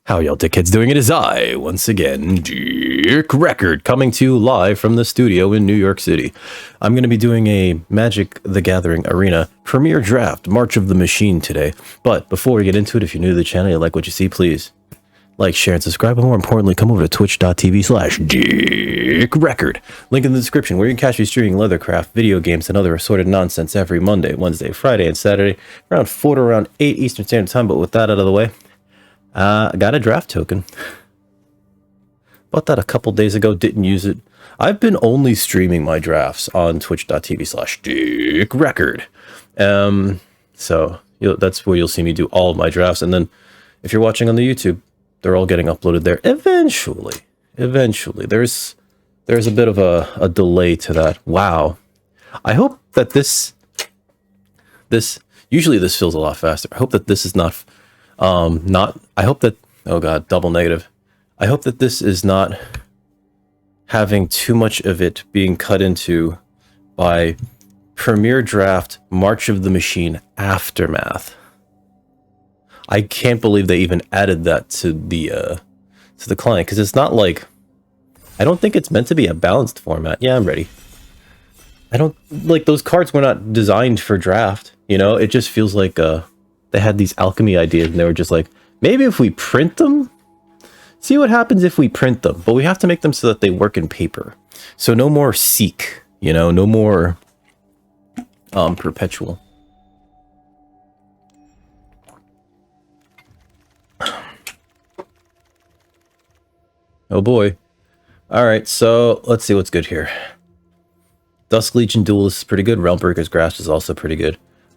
How y'all dickheads doing? It is I, once again, Dick Record, coming to you live from the studio in New York City. I'm going to be doing a Magic the Gathering Arena Premier Draft, March of the Machine today. But before we get into it, if you're new to the channel, you like what you see, please like, share, and subscribe. But more importantly, come over to twitch.tv/DickRecord. Link in the description, where you can catch me streaming leathercraft, video games, and other assorted nonsense every Monday, Wednesday, Friday, and Saturday, around 4 to around 8 Eastern Standard Time. But with that out of the way, I got a draft token. Bought that a couple days ago, didn't use it. I've been only streaming my drafts on twitch.tv/DickRecord. So that's where you'll see me do all of my drafts. And then if you're watching on the YouTube, they're all getting uploaded there eventually. There's a bit of a delay to that. Wow. I hope that this usually this feels a lot faster. I hope that this is not I hope that, oh god, double negative. I hope that this is not having too much of it being cut into by Premier Draft March of the Machine Aftermath. I can't believe they even added that to the client, because it's not like, I don't think it's meant to be a balanced format. Yeah, I'm ready. I don't, like, those cards were not designed for draft, you know? It just feels like they had these alchemy ideas, and they were just like, maybe if we print them, see what happens if we print them. But we have to make them so that they work in paper. So no more Seek, you know, no more perpetual. Oh boy. Alright, so let's see what's good here. Dusk Legion Duelist is pretty good. Realmbreaker's Grasp is also pretty good.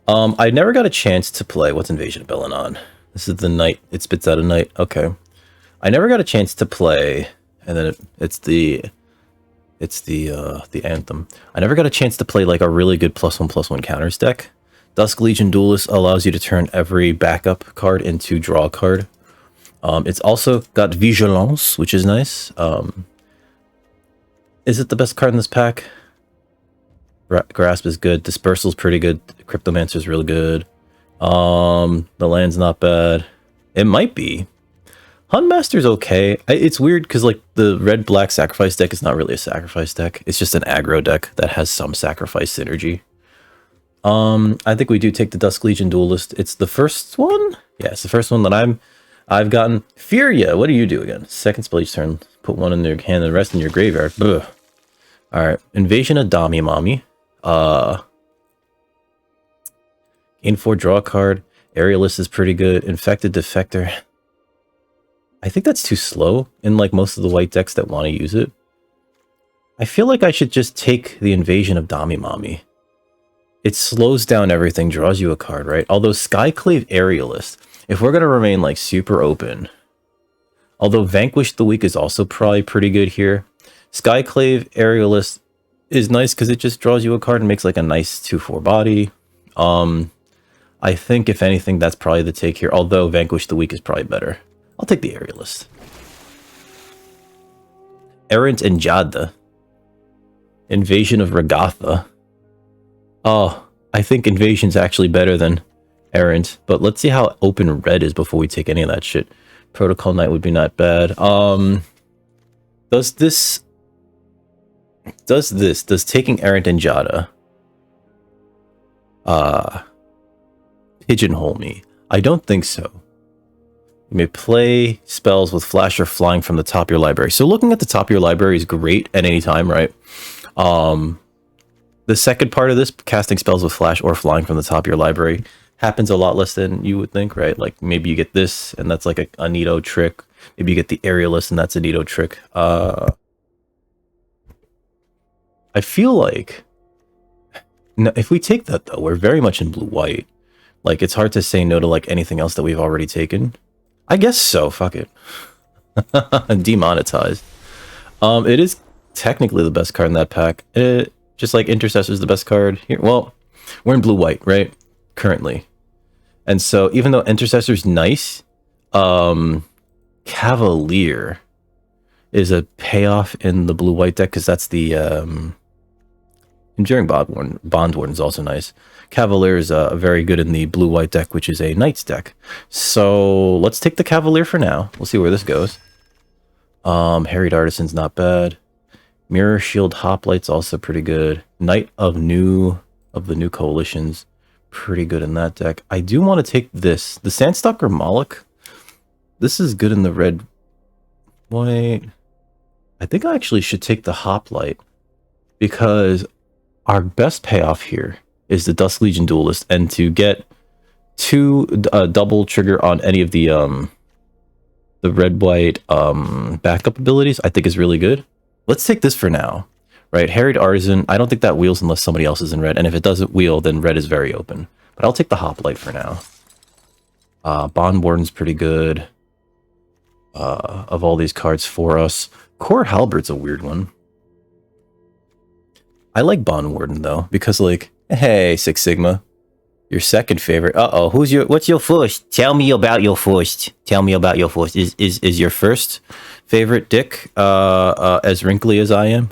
I never got a chance to play, what's Invasion of Belanon? This is the night, it spits out a night, okay. I never got a chance to play, and then it's the Anthem. I never got a chance to play like a really good +1/+1 counters deck. Dusk Legion Duelist allows you to turn every backup card into draw a card. It's also got Vigilance, which is nice. Is it the best card in this pack? Grasp is good. Dispersal's pretty good. Cryptomancer's really good. The land's not bad. It might be. Huntmaster's okay. It's weird because, like, the red-black sacrifice deck is not really a sacrifice deck. It's just an aggro deck that has some sacrifice synergy. I think we do take the Dusk Legion Duelist. It's the first one? Yeah, it's the first one that I've gotten. Furia, what do you do again? Second spell each turn. Put one in your hand and the rest in your graveyard. Ugh. Alright, Invasion of Damimami. Gain 4, draw a card. Aerialist is pretty good. Infected Defector. I think that's too slow in, like, most of the white decks that want to use it. I feel like I should just take the Invasion of Damimami. It slows down everything, draws you a card, right? Although Skyclave Aerialist, if we're going to remain, like, super open, although Vanquish the Weak is also probably pretty good here, Skyclave Aerialist is nice because it just draws you a card and makes, like, a nice 2/4 body. I think, if anything, that's probably the take here, although Vanquish the Weak is probably better. I'll take the Aerialist. Errant Enjada. Invasion of Regatha. Oh, I think Invasion's actually better than Errant, but let's see how open red is before we take any of that shit. Protocol Knight would be not bad. Does taking Errant Enjada pigeonhole me? I don't think so. You may play spells with flash or flying from the top of your library. So looking at the top of your library is great at any time, right? The second part of this, casting spells with flash or flying from the top of your library, happens a lot less than you would think, right? Like, maybe you get this, and that's like a Neato trick. Maybe you get the Aerialist, and that's a Neato trick. I feel like, no, if we take that, though, we're very much in blue-white. Like, it's hard to say no to, like, anything else that we've already taken. I guess so, fuck it. Demonetized. It is technically the best card in that pack. Just like Intercessor's the best card here. Well, we're in blue-white, right? Currently. And so, even though Intercessor's nice, Cavalier is a payoff in the blue-white deck, because that's the Enduring Bond Warden is also nice. Cavalier is very good in the blue-white deck, which is a Knights deck. So let's take the Cavalier for now. We'll see where this goes. Harried Artisan's not bad. Mirror Shield Hoplite's also pretty good. Knight of the New Coalitions, pretty good in that deck. I do want to take this. The Sandstalker Moloch. This is good in the red white. I think I actually should take the Hoplite because our best payoff here is the Dusk Legion Duelist, and to get 2 double trigger on any of the red-white backup abilities, I think is really good. Let's take this for now, right? Harried Artisan, I don't think that wheels unless somebody else is in red, and if it doesn't wheel, then red is very open. But I'll take the Hoplite for now. Bond Warden's pretty good of all these cards for us. Core Halberd's a weird one. I like Bond Warden, though, because, like, hey, Six Sigma, your second favorite. Uh-oh, what's your first? Tell me about your first. Tell me about your first. Is your first favorite Dick as wrinkly as I am?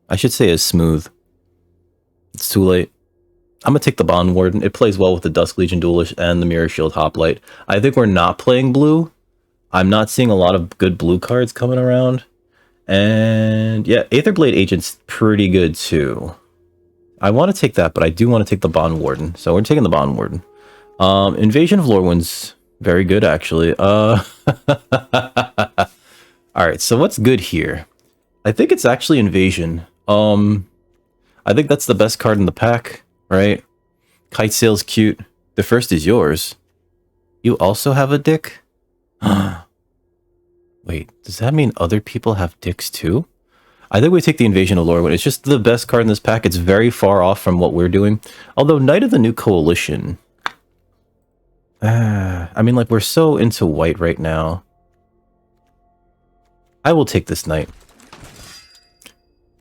I should say as smooth. It's too late. I'm going to take the Bond Warden. It plays well with the Dusk Legion Duelist and the Mirror Shield Hoplite. I think we're not playing blue. I'm not seeing a lot of good blue cards coming around. And yeah, Aetherblade Agent's pretty good too. I want to take that, but I do want to take the Bond Warden. So we're taking the Bond Warden. Invasion of Lorwyn's very good, actually. Alright, so what's good here? I think it's actually Invasion. I think that's the best card in the pack, right? Kite Sail's cute. The first is yours. You also have a Dick? Wait, does that mean other people have Dicks too? I think we take the Invasion of Lorwyn. It's just the best card in this pack. It's very far off from what we're doing. Although Knight of the New Coalition... I mean, like, we're so into white right now. I will take this Knight.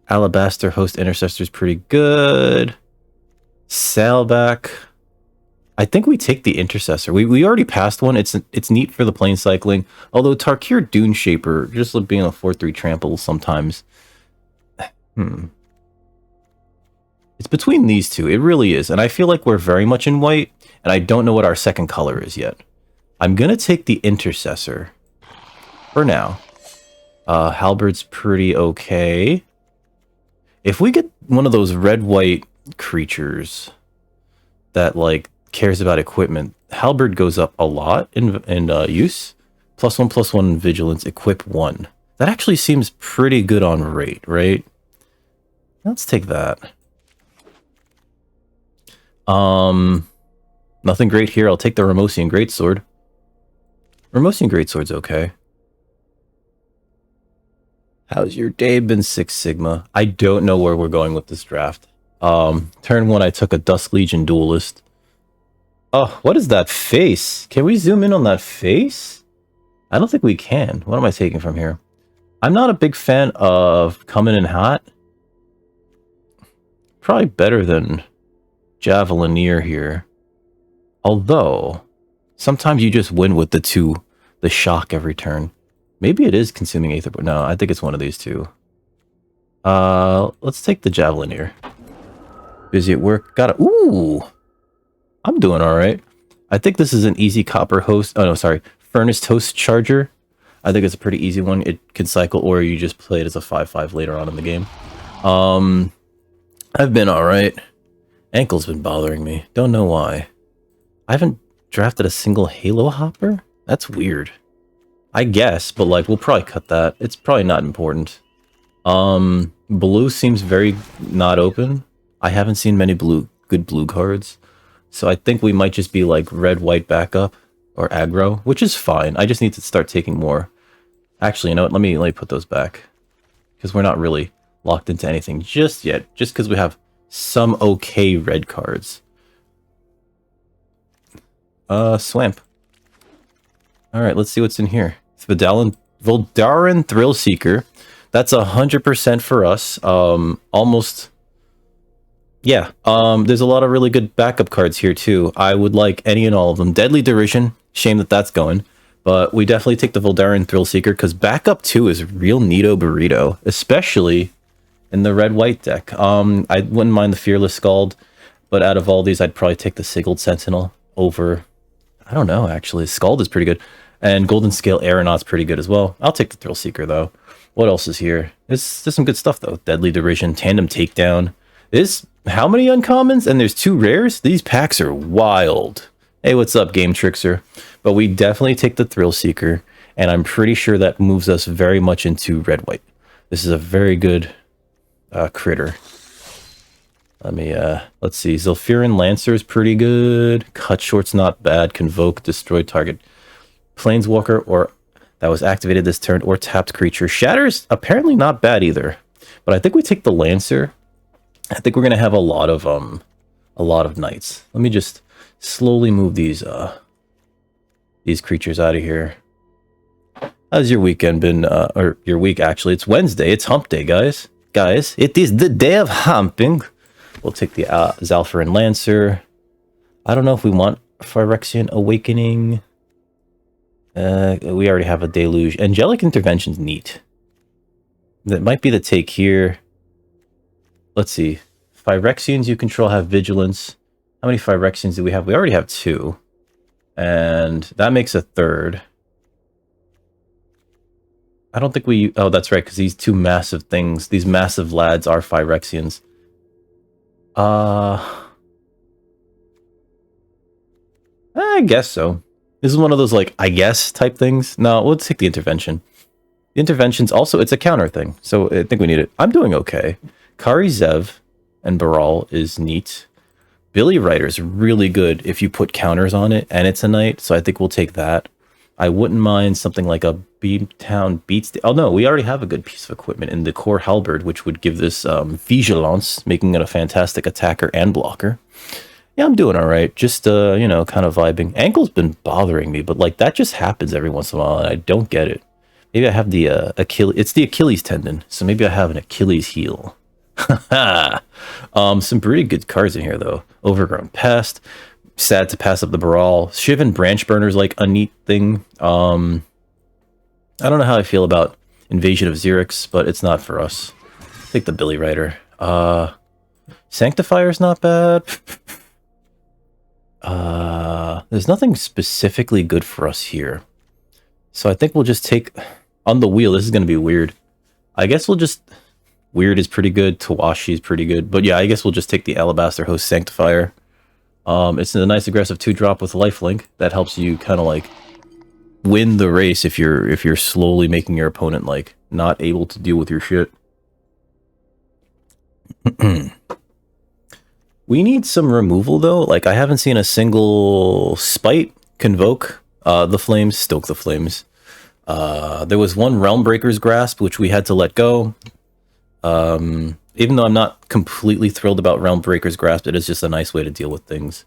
Alabaster Host Intercessor's pretty good. Sailback... I think we take the Intercessor. We already passed one. It's neat for the plane cycling. Although Tarkir Dune Shaper, just being a 4/3 trample sometimes. It's between these two. It really is. And I feel like we're very much in white. And I don't know what our second color is yet. I'm going to take the Intercessor. For now. Halberd's pretty okay. If we get one of those red-white creatures that, like, cares about equipment, Halberd goes up a lot in use. +1/+1 vigilance, equip 1. That actually seems pretty good on rate, right? Let's take that. Nothing great here. I'll take the Ramosian Greatsword. Ramosian Greatsword's okay. How's your day been, Six Sigma? I don't know where we're going with this draft. Turn 1, I took a Dusk Legion Duelist. Oh, what is that face? Can we zoom in on that face? I don't think we can. What am I taking from here? I'm not a big fan of Coming in Hot. Probably better than Javelineer here. Although, sometimes you just win with the shock every turn. Maybe it is Consuming Aether, but no, I think it's one of these two. Let's take the Javelineer. Busy at work. Ooh! I'm doing alright. I think this is an easy copper host. Oh, no, sorry. Furnace Toast Charger. I think it's a pretty easy one. It can cycle, or you just play it as a 5/5 later on in the game. I've been alright. Ankle's been bothering me. Don't know why. I haven't drafted a single Halo Hopper? That's weird. I guess, but, like, we'll probably cut that. It's probably not important. Blue seems very not open. I haven't seen many good blue cards. So I think we might just be like red-white backup or aggro, which is fine. I just need to start taking more. Actually, you know what? Let me put those back. Because we're not really locked into anything just yet. Just because we have some okay red cards. Swamp. Alright, let's see what's in here. Voldaren Thrill Seeker. That's 100% for us. Almost... Yeah, there's a lot of really good backup cards here, too. I would like any and all of them. Deadly Derision, shame that that's going. But we definitely take the Voldaren Thrill Seeker, because backup 2 is real neato burrito. Especially in the red-white deck. I wouldn't mind the Fearless Scald, but out of all these, I'd probably take the Sigiled Sentinel over... I don't know, actually. Scald is pretty good. And Golden Scale Aeronaut's pretty good as well. I'll take the Thrill Seeker, though. What else is here? There's some good stuff, though. Deadly Derision, Tandem Takedown. There's how many uncommons? And there's 2 rares? These packs are wild. Hey, what's up, Game Trickster? But we definitely take the Thrill Seeker, and I'm pretty sure that moves us very much into red-white. This is a very good critter. Let me, let's see. Zephyrin Lancer is pretty good. Cut Short's not bad. Convoke, destroy target Planeswalker or that was activated this turn or tapped creature. Shatter's apparently not bad either. But I think we take the Lancer. I think we're gonna have a lot of knights. Let me just slowly move these creatures out of here. How's your weekend been? Or your week actually? It's Wednesday. It's Hump Day, guys. Guys, it is the day of humping. We'll take the Zalfirin Lancer. I don't know if we want Phyrexian Awakening. We already have a Deluge. Angelic Intervention's neat. That might be the take here. Let's see. Phyrexians you control have Vigilance. How many Phyrexians do we have? We already have 2. And that makes a 3rd. I don't think we... Oh, that's right, because these 2 massive things, these massive lads are Phyrexians. I guess so. This is one of those, like, I guess type things. No, we'll take the Intervention. The Intervention's also, it's a counter thing, so I think we need it. I'm doing okay. Kari Zev and Baral is neat. Billy Rider's really good if you put counters on it, and it's a knight, so I think we'll take that. I wouldn't mind something like a Beamtown Beats... Oh no, we already have a good piece of equipment in the Core Halberd, which would give this Vigilance, making it a fantastic attacker and blocker. Yeah, I'm doing all right. Just, you know, kind of vibing. Ankle's been bothering me, but, like, that just happens every once in a while, and I don't get it. Maybe I have the Achilles... It's the Achilles tendon, so maybe I have an Achilles heel. Some pretty good cards in here, though. Overgrown Pest. Sad to pass up the Baral. Shivan Branch Burner's like a neat thing. I don't know how I feel about Invasion of Xerix, but it's not for us. Take the Billy Rider. Sanctifier's not bad. There's nothing specifically good for us here. So I think we'll just take... On the wheel, this is going to be weird. I guess we'll just... Weird is pretty good. Tawashi is pretty good. But yeah, I guess we'll just take the Alabaster Host Sanctifier. It's a nice aggressive 2-drop with lifelink that helps you kind of like win the race if you're slowly making your opponent like not able to deal with your shit. We need some removal though. Like I haven't seen a single Spite, Convoke the Flames, Stoke the Flames. There was one Realmbreaker's Grasp which we had to let go. Even though I'm not completely thrilled about Realmbreaker's Grasp, it is just a nice way to deal with things.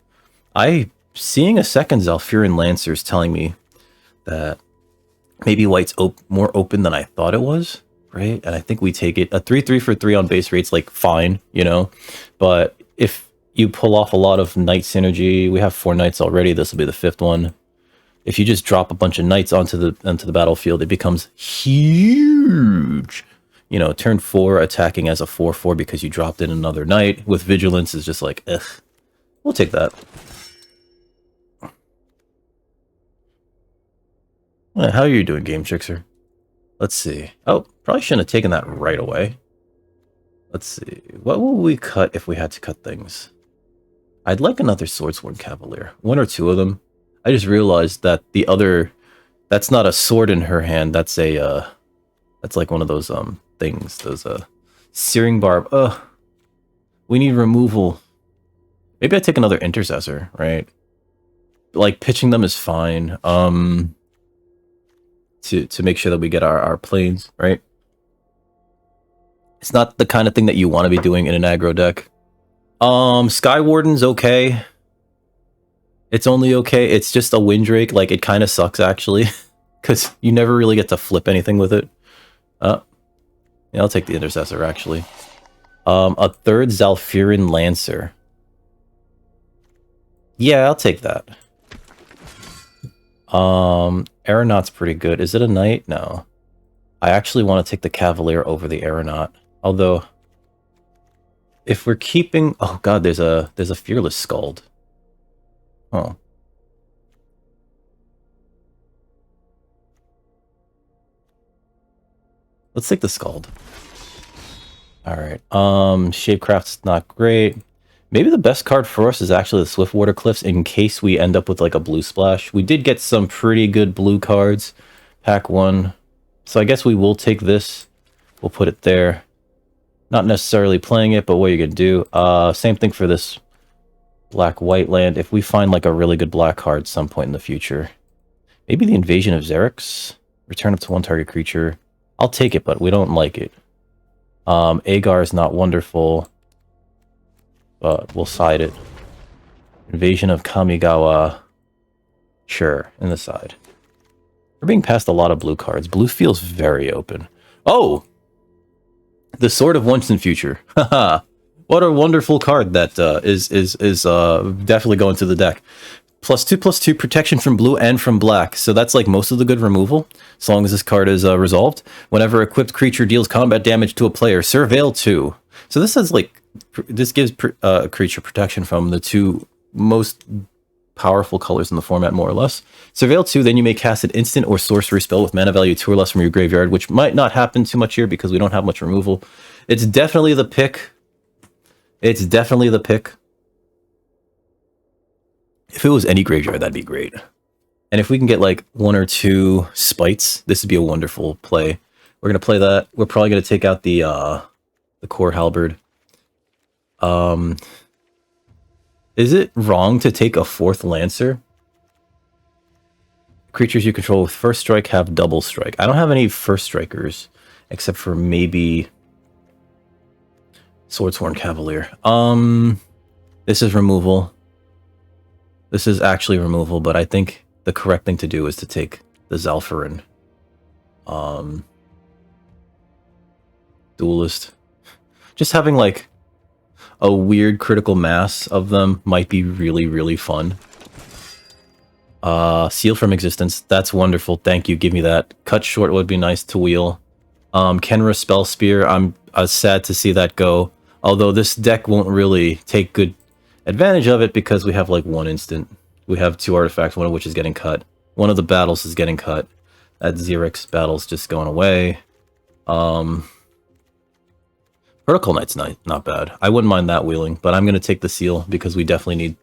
Seeing a second Zalfirin Lancer is telling me that maybe white's more open than I thought it was, right? And I think we take it. A 3/3 for 3 on base rate's like fine, you know? But if you pull off a lot of knight synergy, we have 4 knights already, this will be the 5th one. If you just drop a bunch of knights onto the battlefield, it becomes huge. You know, turn 4 attacking as a 4/4 because you dropped in another knight with Vigilance is just like, ugh. We'll take that. How are you doing, Game Trickster? Let's see. Oh, probably shouldn't have taken that right away. Let's see. What will we cut if we had to cut things? I'd like another Swordsworn Cavalier. 1 or 2 of them. I just realized that the other... That's not a sword in her hand. That's a... That's like one of those, things. Those, Searing Barb. Ugh. We need removal. Maybe I take another Intercessor, right? Like, pitching them is fine. To make sure that we get our planes, right? It's not the kind of thing that you want to be doing in an aggro deck. Skywarden's okay. It's only okay. It's just a Windrake. Like, it kind of sucks, actually. Because you never really get to flip anything with it. Yeah, I'll take the Intercessor, actually. A 3rd Zalfirin Lancer. Yeah, I'll take that. Aeronaut's pretty good. Is it a knight? No. I actually want to take the Cavalier over the Aeronaut. Although, if we're keeping... Oh god, there's a Fearless Scald. Oh. Let's take the Scald. Alright, Shapecraft's not great. Maybe the best card for us is actually the Swiftwater Cliffs in case we end up with like a blue splash. We did get some pretty good blue cards. Pack 1. So I guess we will take this. We'll put it there. Not necessarily playing it, but what are you going to do? Same thing for this black-white land. If we find like a really good black card at some point in the future. Maybe the Invasion of Xerix. Return up to 1 target creature. I'll take it, but we don't like it. Agar is not wonderful. But we'll side it. Invasion of Kamigawa. Sure, in the side. We're being passed a lot of blue cards. Blue feels very open. Oh! The Sword of Once and Future. Haha. What a wonderful card that is definitely going to the deck. +2/+2 protection from blue and from black. So that's like most of the good removal, as long as this card is resolved. Whenever equipped creature deals combat damage to a player, Surveil 2. So this has like, this gives creature protection from the 2 most powerful colors in the format, more or less. Surveil 2, then you may cast an instant or sorcery spell with mana value 2 or less from your graveyard, which might not happen too much here because we don't have much removal. It's definitely the pick. It's definitely the pick. If it was any graveyard, that'd be great. And if we can get like 1 or 2 spites, this would be a wonderful play. We're going to play that. We're probably going to take out the core halberd. Is it wrong to take a 4th Lancer? Creatures you control with first strike have double strike. I don't have any first strikers, except for maybe Swordsworn Cavalier. This is removal. This is actually removal, but I think the correct thing to do is to take the Zalfarin. Duelist. Just having like a weird critical mass of them might be really, really fun. Seal from Existence. That's wonderful. Thank you. Give me that. Cut Short would be nice to wheel. Kenra Spell Spear. I'm sad to see that go. Although this deck won't really take good advantage of it because we have like 1 instant. We have 2 artifacts, one of which is getting cut. One of the battles is getting cut. That Xerix battle's just going away. Protocol Knight's not bad. I wouldn't mind that wheeling, but I'm going to take the seal because we definitely need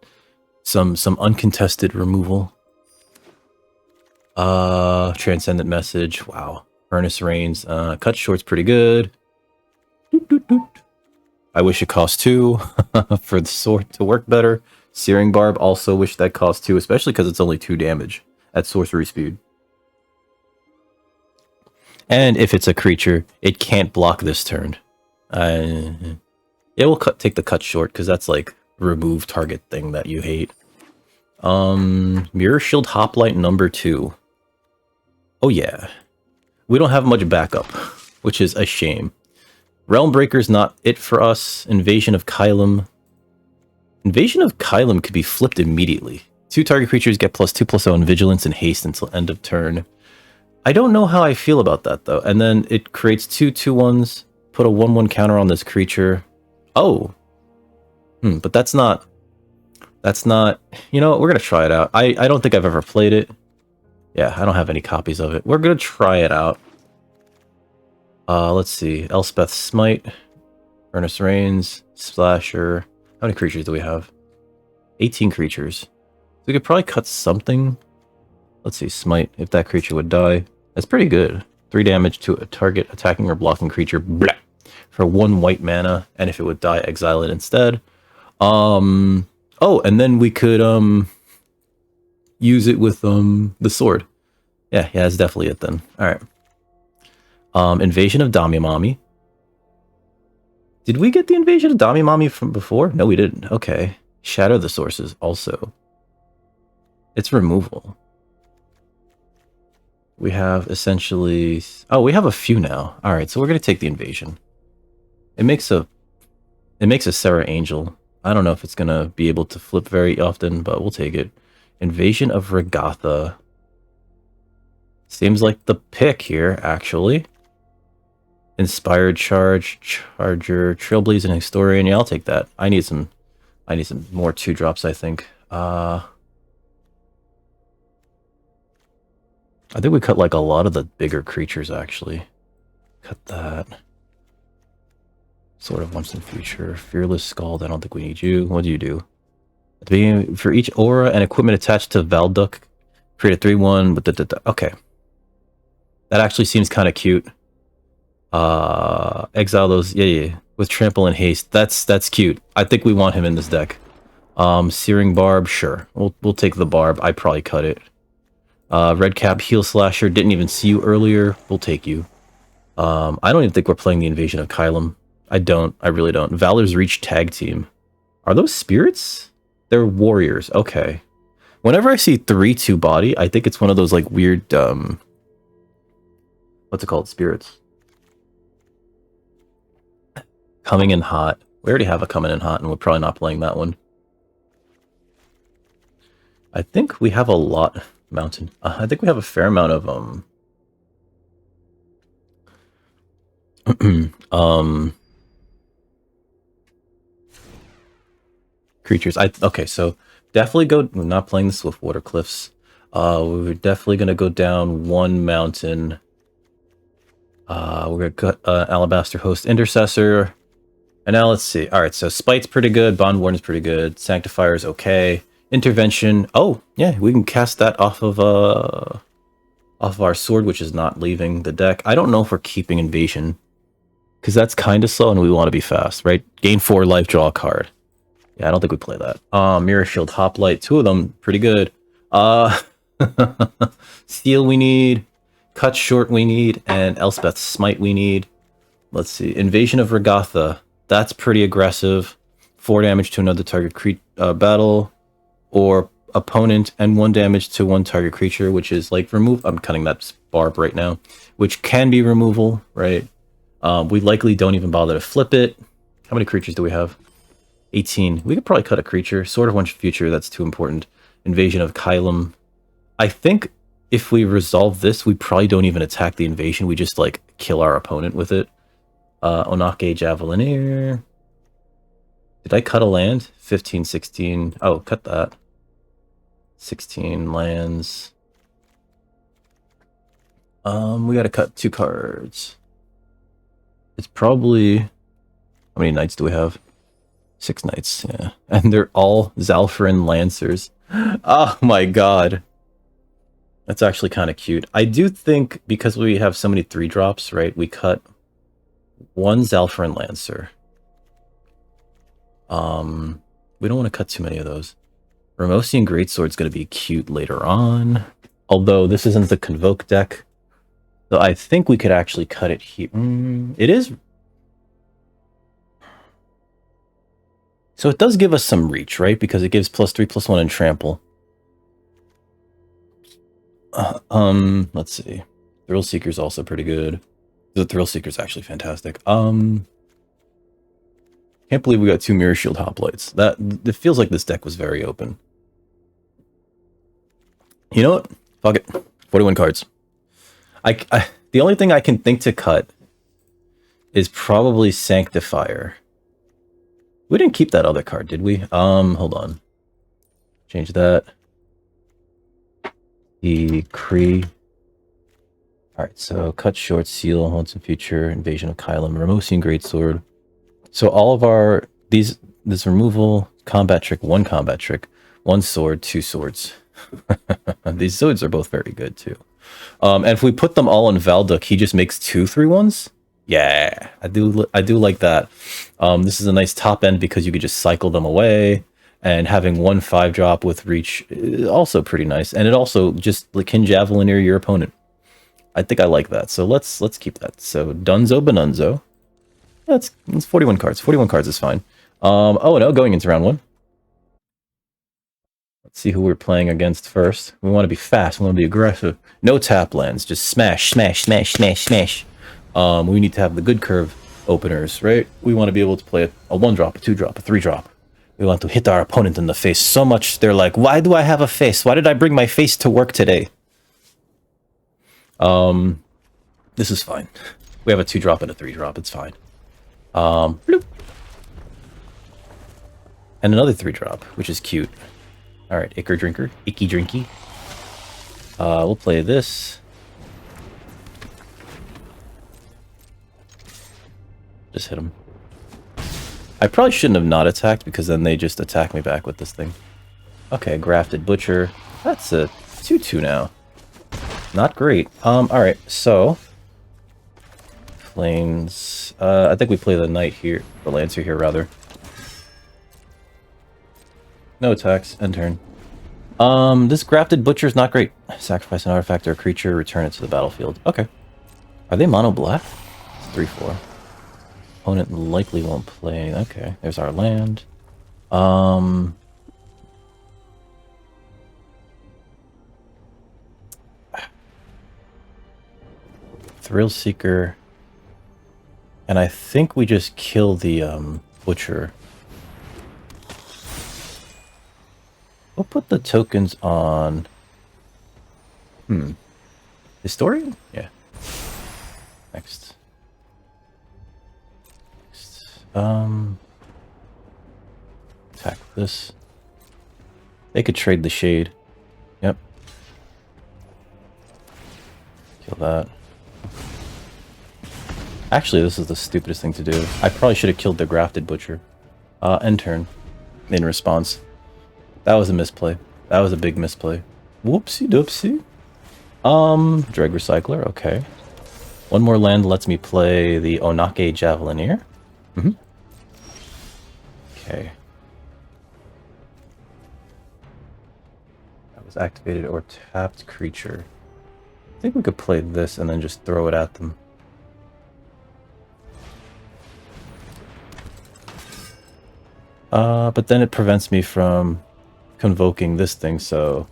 some uncontested removal. Transcendent Message. Wow. Furnace Reigns. Cut Short's pretty good. Doot, doot, doot. I wish it cost 2 for the sword to work better. Searing Barb, also wish that cost 2, especially because it's only 2 damage at sorcery speed. And if it's a creature, it can't block this turn. Yeah, we'll take the Cut Short, because that's like remove target thing that you hate. Mirror Shield Hoplite number 2. Oh yeah. We don't have much backup, which is a shame. Realm Breaker's not it for us. Invasion of Kylum. Invasion of Kylum could be flipped immediately. 2 target creatures get +2/+0 in Vigilance and Haste until end of turn. I don't know how I feel about that, though. And then it creates 2 2/1s. Put a 1/1 counter on this creature. Oh. But that's not... You know what? We're going to try it out. I don't think I've ever played it. Yeah, I don't have any copies of it. We're going to try it out. Let's see. Elspeth's Smite. Furnace Reigns. Splasher. How many creatures do we have? 18 creatures. So we could probably cut something. Let's see. Smite. If that creature would die. That's pretty good. 3 damage to a target attacking or blocking creature. Blah, for 1 white mana. And if it would die, exile it instead. Oh, and then we could use it with the sword. Yeah, that's definitely it then. Alright. Invasion of Damimami. Did we get the Invasion of Damimami from before? No, we didn't. Okay. Shatter the Sources also. It's removal. We have essentially... Oh, we have a few now. Alright, so we're going to take the Invasion. It makes a Serra Angel. I don't know if it's going to be able to flip very often, but we'll take it. Invasion of Regatha. Seems like the pick here, actually. Inspired Charge, Charger, Trailblazing Historian. Yeah, I'll take that. I need some more 2-drops, I think. I think we cut like a lot of the bigger creatures, actually. Cut that. Sword of Once in Future. Fearless Scald, I don't think we need you. What do you do? At the beginning, for each aura and equipment attached to Valduk, create a 3/1 with the okay. That actually seems kind of cute. Exile those, yeah. With Trample and Haste. That's cute. I think we want him in this deck. Searing Barb, sure. We'll take the Barb. I probably cut it. Red Cap, Heel Slasher, didn't even see you earlier. We'll take you. I don't even think we're playing the Invasion of Kylum. I really don't. Valor's Reach Tag Team. Are those spirits? They're warriors. Okay. Whenever I see 3/2 body, I think it's one of those like weird, what's it called? Spirits. Coming in Hot. We already have a Coming in Hot, and we're probably not playing that one. I think we have a lot. Mountain. I think we have a fair amount of, creatures. Okay, so definitely go. We're not playing the Swiftwater Cliffs. We're definitely gonna go down one mountain. We're gonna cut Alabaster Host Intercessor. And now let's see. Alright, so Spite's pretty good, Bond Warden's pretty good, Sanctifier's okay. Intervention. Oh, yeah, we can cast that off of our sword, which is not leaving the deck. I don't know if we're keeping Invasion, because that's kind of slow and we want to be fast, right? Gain 4 life, draw a card. Yeah, I don't think we play that. Mirror Shield, Hoplite, 2 of them, pretty good. Steel we need, Cut Short we need, and Elspeth's Smite we need. Let's see, Invasion of Regatha, that's pretty aggressive. 4 damage to another target battle, or opponent, and 1 damage to 1 target creature, which is like remove. I'm cutting that Barb right now, which can be removal, right? We likely don't even bother to flip it. How many creatures do we have? 18. We could probably cut a creature. Sword of Once Future, that's too important. Invasion of Kylum. I think if we resolve this, we probably don't even attack the invasion. We just like kill our opponent with it. Onake Javelineer. Did I cut a land? 15, 16. Oh, cut that. 16 lands. We gotta cut 2 cards. It's probably... How many knights do we have? 6 knights, yeah. And they're all Zalfarin Lancers. Oh my god. That's actually kind of cute. I do think, because we have so many 3-drops, right, we cut 1 Zalfarin Lancer. We don't want to cut too many of those. Ramosian Greatsword's going to be cute later on. Although this isn't the Convoke deck. So I think we could actually cut it here. It is... So it does give us some reach, right? Because it gives +3/+1 and trample. Let's see. Thrill Seeker's also pretty good. The Thrill Seeker's actually fantastic. Can't believe we got 2 Mirror Shield Hoplites. It feels like this deck was very open. You know what? Fuck it. 41 cards. The only thing I can think to cut is probably Sanctifier. We didn't keep that other card, did we? Hold on. Change that. The Kree. Alright, so Cut Short, Seal, Once in Future, Invasion of Kylum, Ramosian Greatsword. So all of our... this removal, combat trick, 1 combat trick, 1 sword, 2 swords. These swords are both very good, too. And if we put them all in Valduk, he just makes 2 3/1s? Yeah, I do like that. This is a nice top end because you could just cycle them away, and having 1 5-drop with reach is also pretty nice. And it also just can Javelineer your opponent. I think I like that. So let's keep that. So Dunzo Benunzo. That's 41 cards. 41 cards is fine. Oh no, going into round 1. Let's see who we're playing against first. We want to be fast. We want to be aggressive. No tap lands. Just smash, smash, smash, smash, smash. We need to have the good curve openers, right? We want to be able to play a 1-drop, a 2-drop, a 3-drop. We want to hit our opponent in the face so much they're like, why do I have a face? Why did I bring my face to work today? This is fine. We have a 2-drop and a 3-drop. It's fine. Bloop. And another 3-drop, which is cute. Alright, Icky Drinky. We'll play this. Just hit him. I probably shouldn't have not attacked, because then they just attack me back with this thing. Okay, Grafted Butcher. That's a 2-2 now. Not great. Alright, so... Flames... I think we play the Knight here, the Lancer here, rather. No attacks, end turn. This Grafted Butcher's not great. Sacrifice an artifact or a creature, return it to the battlefield. Okay. Are they mono black? It's 3-4. Opponent likely won't play. Okay, there's our land. Thrill Seeker. And I think we just kill the Butcher. We'll put the tokens on... Historian? Yeah. Next. Attack this. They could trade the Shade. Yep. Kill that. Actually, this is the stupidest thing to do. I probably should have killed the Grafted Butcher. End turn. In response. That was a misplay. That was a big misplay. Whoopsie doopsie. Dreg Recycler, okay. One more land lets me play the Onake Javelineer. Okay. That was activated or tapped creature. I think we could play this and then just throw it at them. But then it prevents me from convoking this thing, so...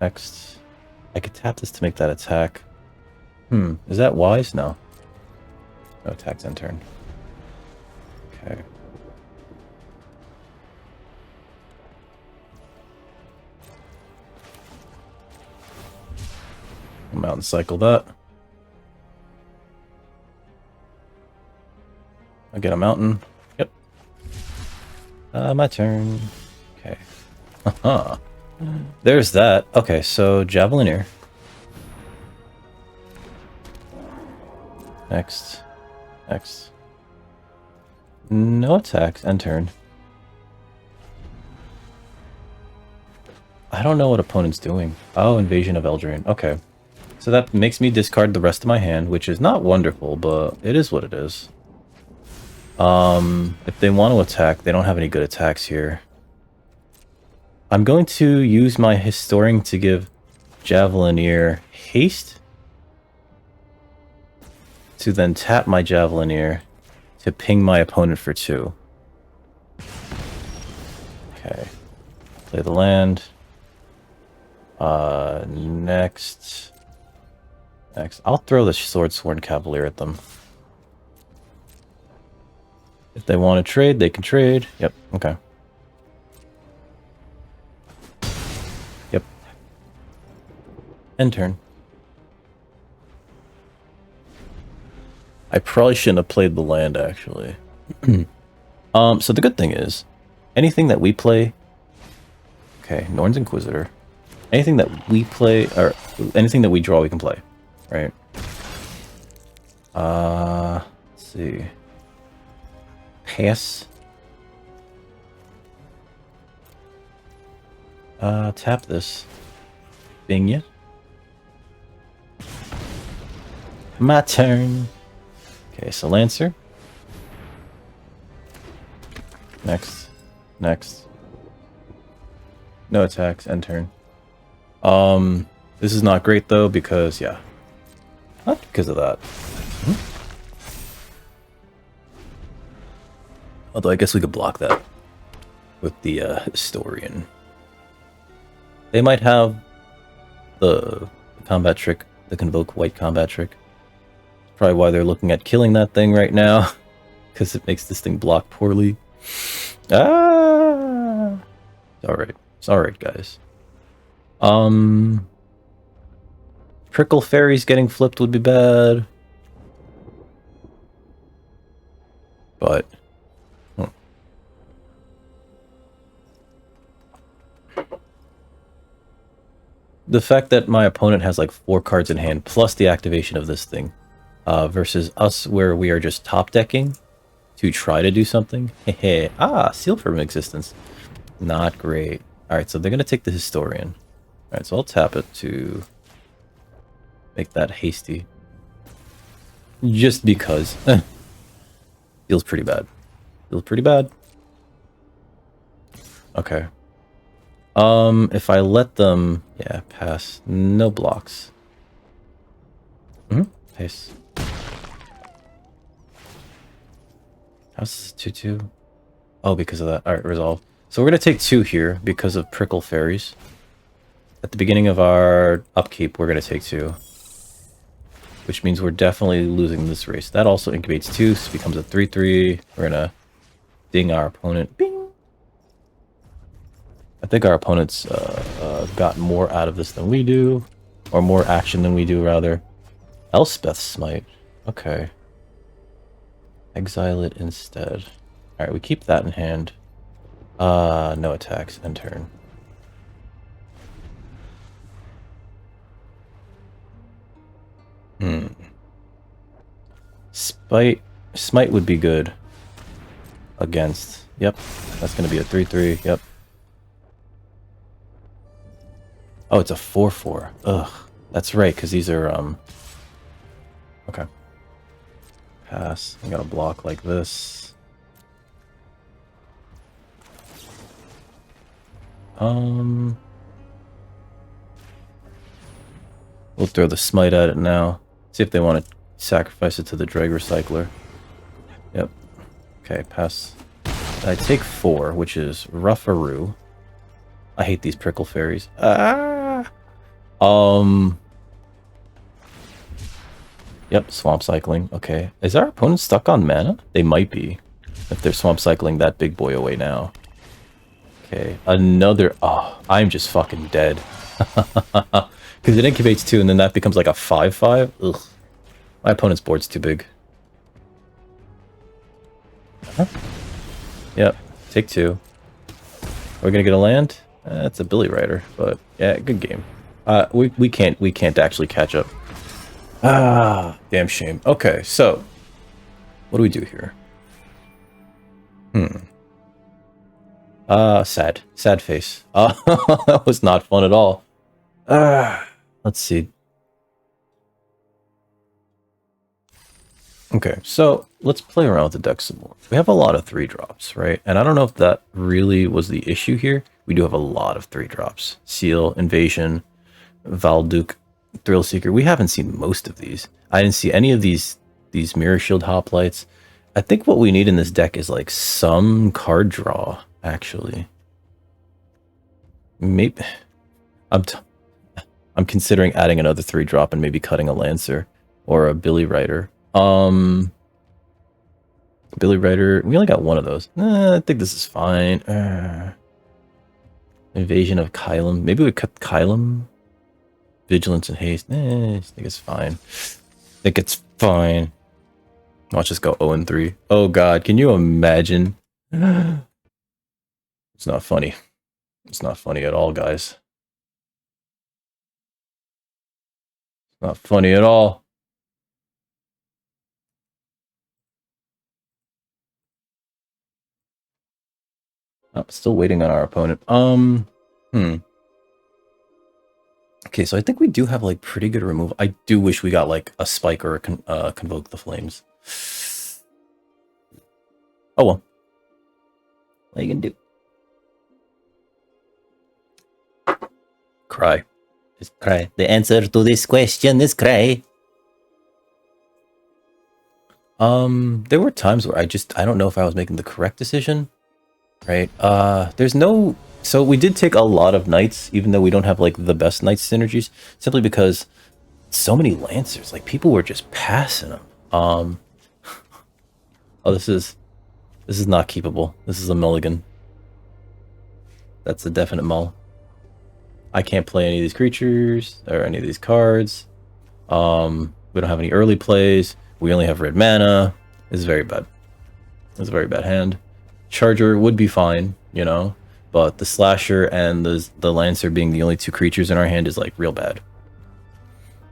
Next. I could tap this to make that attack. Is that wise? No. No attacks end turn. Okay. I'll Mountain Cycle that. I get a mountain. Yep. My turn. Okay. Haha. There's that. Okay, so Javelineer. Next. Next. No attacks. End turn. I don't know what opponent's doing. Oh, Invasion of Eldraine. Okay. So that makes me discard the rest of my hand, which is not wonderful, but it is what it is. If they want to attack, they don't have any good attacks here. I'm going to use my Historian to give Javelineer haste. To then tap my Javelineer to ping my opponent for 2. Okay. Play the land. Next. I'll throw the Sworn Cavalier at them. If they want to trade, they can trade. Yep, okay. Yep. End turn. I probably shouldn't have played the land, actually. So the good thing is, anything that we play... Okay, Norn's Inquisitor. Anything that we play, or anything that we draw, we can play. Right? Let's see. Pass. Tap this. Bing ya. My turn. Okay, so Lancer. Next. Next. No attacks, end turn. This is not great though, because, yeah. Not because of that. Although I guess we could block that with the Historian. They might have the combat trick, the Convoke White combat trick. Probably why they're looking at killing that thing right now, because it makes this thing block poorly. Ah! It's alright, guys. Prickle Fairies getting flipped would be bad. but the fact that my opponent has like 4 cards in hand plus the activation of this thing versus us where we are just top decking to try to do something. Sealed from existence. Not great. Alright, so they're going to take the Historian. Alright, so I'll tap it to make that hasty. Just because. Feels pretty bad. Feels pretty bad. Okay. If I let them... Yeah, pass. No blocks. Pace. How's this 2-2? Oh, because of that. Alright, resolve. So we're going to take 2 here because of Prickle Fairies. At the beginning of our upkeep, we're going to take 2. Which means we're definitely losing this race. That also incubates 2, so it becomes a 3-3. We're going to ding our opponent. Bing! I think our opponent's got more out of this than we do. Or more action than we do, rather. Elspeth's Smite. Okay. Exile it instead. Alright, we keep that in hand. No attacks. End turn. Smite would be good. Against. Yep. That's going to be a 3-3. Yep. Oh, it's a 4-4. Ugh. That's right, because these are, Okay. Pass. I got a block like this. We'll throw the Smite at it now. See if they want to sacrifice it to the Dreg Recycler. Yep. Okay, pass. I take 4, which is Rougharoo. I hate these Prickle Fairies. Yep, Swamp Cycling. Okay. Is our opponent stuck on mana? They might be. If they're Swamp Cycling that big boy away now. Okay. Another... Oh, I'm just fucking dead. Because it incubates 2 and then that becomes like a 5-5. Ugh. My opponent's board's too big. Yep. Take 2. We're gonna get a land? That's a Billy Rider, but yeah, good game. We can't actually catch up. Damn shame. Okay, so what do we do here? Sad face. That was not fun at all. Let's see. Okay, so let's play around with the deck some more. We have a lot of 3-drops, right? And I don't know if that really was the issue here. We do have a lot of 3-drops. Seal, Invasion, Valduke, Thrill Seeker. We haven't seen most of these. I didn't see any of these Mirror Shield Hoplites. I think what we need in this deck is like some card draw, actually. Maybe I'm considering adding another 3-drop and maybe cutting a Lancer or a Billy Rider. Billy Rider, we only got 1 of those. I think this is fine. Invasion of Kylum. Maybe we cut Kylum. Vigilance and Haste. I think it's fine. I think it's fine. Let's just go 0-3. Oh god, can you imagine? It's not funny. It's not funny at all, guys. It's not funny at all. Oh, still waiting on our opponent. Okay, so I think we do have like pretty good removal. I do wish we got like a Spike or a Convoke the Flames. Oh well. What are you gonna do? Cry. Just cry. The answer to this question is cry. There were times where I don't know if I was making the correct decision. Right? There's no... So we did take a lot of Knights, even though we don't have like the best Knight synergies, simply because so many Lancers, like people were just passing them. Oh, this is not keepable. This is a mulligan. That's a definite mull. I can't play any of these creatures or any of these cards. We don't have any early plays. We only have red mana. This is very bad. That's a very bad hand. Charger would be fine, you know, but the Slasher and the Lancer being the only two creatures in our hand is like real bad.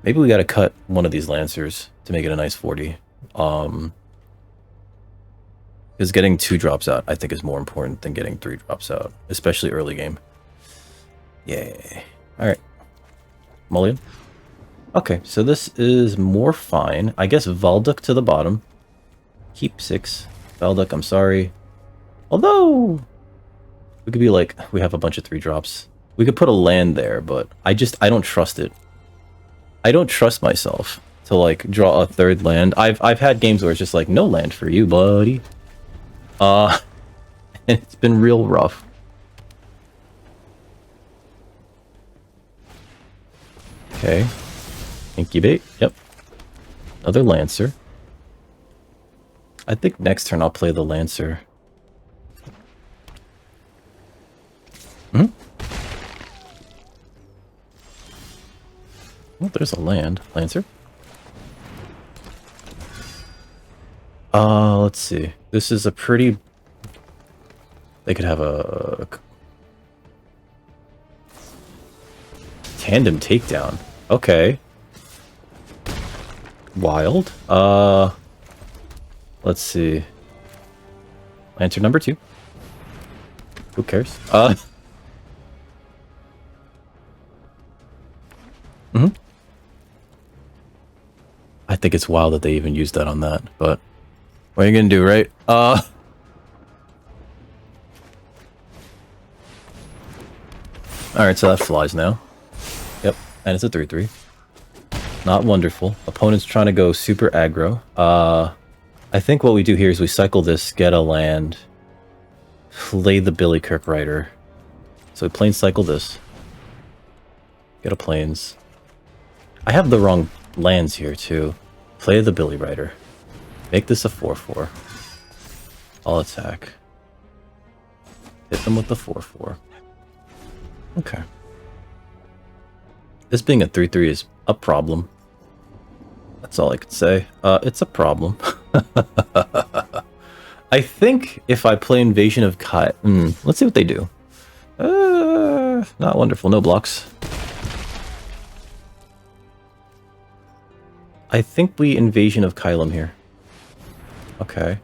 Maybe we gotta cut one of these Lancers to make it a nice 40. Because getting 2 drops out, I think, is more important than getting 3 drops out, especially early game. Yay. Alright. Mulligan. Okay, so this is more fine. I guess Valduk to the bottom. Keep 6. Valduk, I'm sorry. Although, we could be like, we have a bunch of 3 drops. We could put a land there, but I don't trust it. I don't trust myself to like draw a 3rd land. I've had games where it's just like, no land for you, buddy. And it's been real rough. Okay. Incubate. Yep. Another Lancer. I think next turn I'll play the Lancer. Hmm? Oh, there's a land. Lancer. Let's see. This is a pretty... They could have a... Tandem takedown. Okay. Wild. Let's see. Lantern number 2. Who cares? I think it's wild that they even used that on that, but what are you gonna do, right? Alright, so that flies now. Yep, and it's a 3/3. Not wonderful. Opponent's trying to go super aggro. I think what we do here is we cycle this, get a land, play the Billy Kirk Rider. So we plains cycle this. Get a plains. I have the wrong lands here too. Play the Billy Rider. Make this a 4/4. I'll attack. Hit them with the 4/4. Okay. This being a 3/3 is a problem. That's all I could say. It's a problem. I think if I play Invasion of Kai... let's see what they do. Not wonderful. No blocks. I think we Invasion of Kylum here. Okay.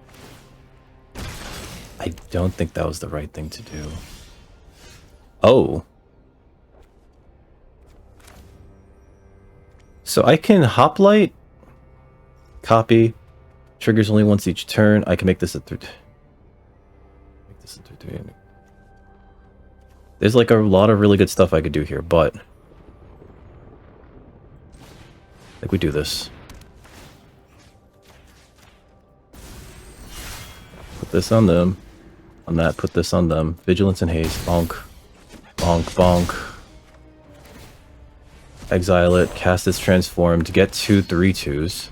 I don't think that was the right thing to do. Oh. So I can Hoplite, copy, triggers only once each turn. I can make this a 3. Make this a 3/3. There's like a lot of really good stuff I could do here, but I think we do this. Put this on them. On that, put this on them. Vigilance and haste. Bonk. Bonk, bonk. Exile it, cast its transform to get 2 3/2s.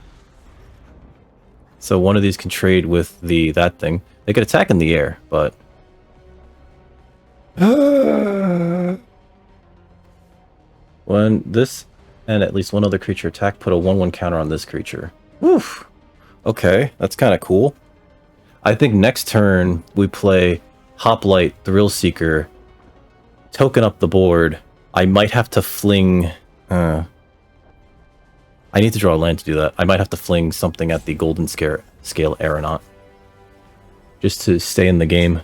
So one of these can trade with that thing. They could attack in the air, but... When this and at least one other creature attack, put a 1/1 counter on this creature. Woof. Okay, that's kind of cool. I think next turn we play Hoplite, Thrill Seeker, token up the board. I might have to fling... I need to draw a land to do that. I might have to fling something at the Golden Scale Aeronaut. Just to stay in the game.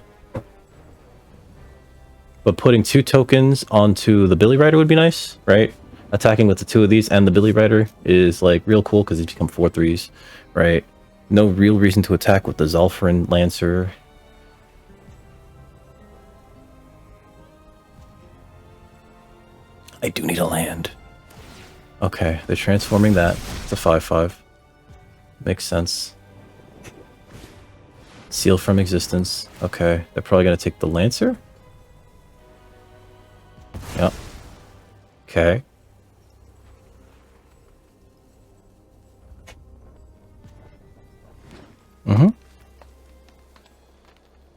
But putting 2 tokens onto the Billy Rider would be nice, right? Attacking with the 2 of these and the Billy Rider is like real cool because these become 4/3s, right? No real reason to attack with the Zalfrin Lancer. I do need a land. Okay, they're transforming that. It's a 5/5. Makes sense. Seal from existence. Okay, they're probably going to take the Lancer? Yep. Okay.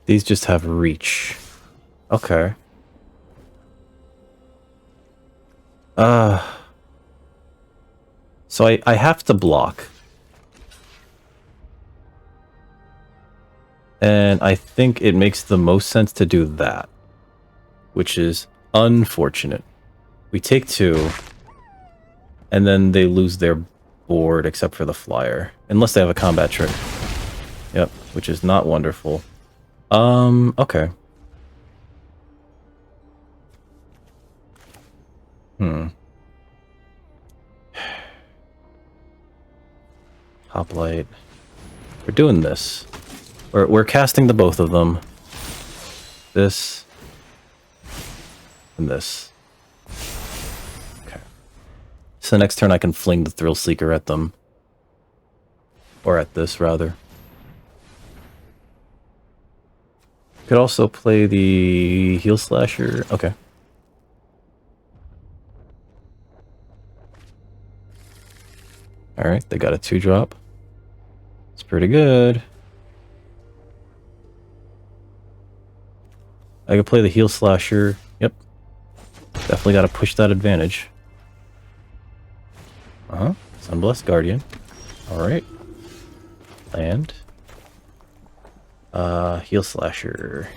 These just have reach. Okay. So I have to block. And I think it makes the most sense to do that, which is unfortunate. We take 2, and then they lose their board except for the flyer, unless they have a combat trick. Yep, which is not wonderful. Okay. Hoplite. We're doing this. We're casting the both of them. This. And this. Okay. So next turn I can fling the Thrill Seeker at them. Or at this, rather. Could also play the Heel Slasher. Okay. Alright, they got a 2-drop. It's pretty good. I could play the Heel Slasher. Yep. Definitely got to push that advantage. Sunblessed Guardian. Alright. Land. Heel Slasher.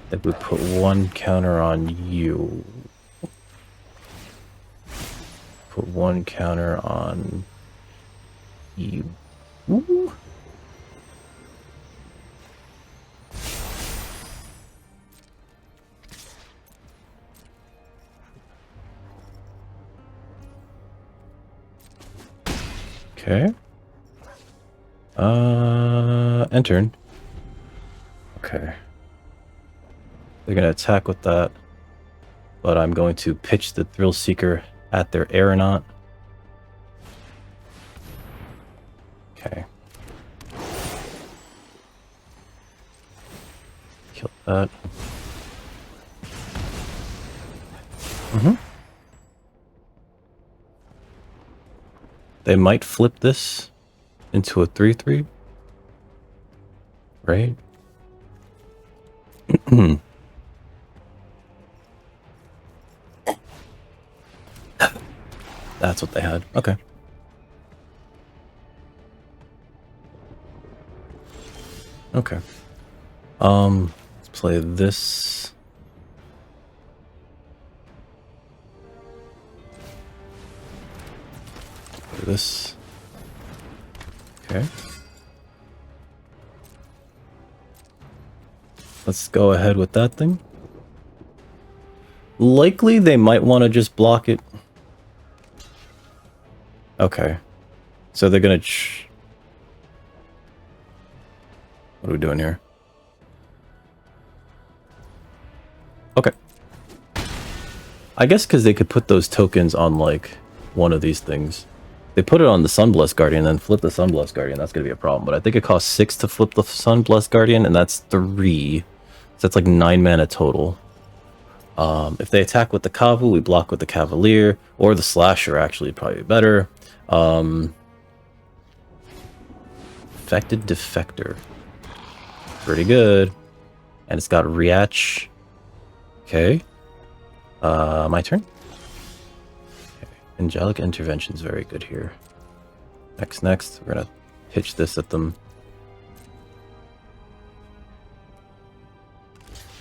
I think we put 1 counter on you. Put 1 counter on you. Ooh. Okay. End turn. Okay. They're gonna attack with that, but I'm going to pitch the Thrill Seeker at their aeronaut. Okay. Kill that. They might flip this into a 3/3. Right? That's what they had. Okay. Okay. Let's play this. Play this. Okay. Let's go ahead with that thing. Likely they might want to just block it. Okay. So they're gonna... What are we doing here? Okay. I guess because they could put those tokens on, like, one of these things. They put it on the Sunblessed Guardian and then flip the Sunblessed Guardian. That's going to be a problem. But I think it costs 6 to flip the Sunblessed Guardian, and that's 3. So that's like 9 mana total. If they attack with the Kavu, we block with the Cavalier. Or the Slasher, actually, probably better. Affected Defector. Pretty good. And it's got Reach. Okay. My turn? Angelic Intervention's very good here. Next. We're gonna pitch this at them.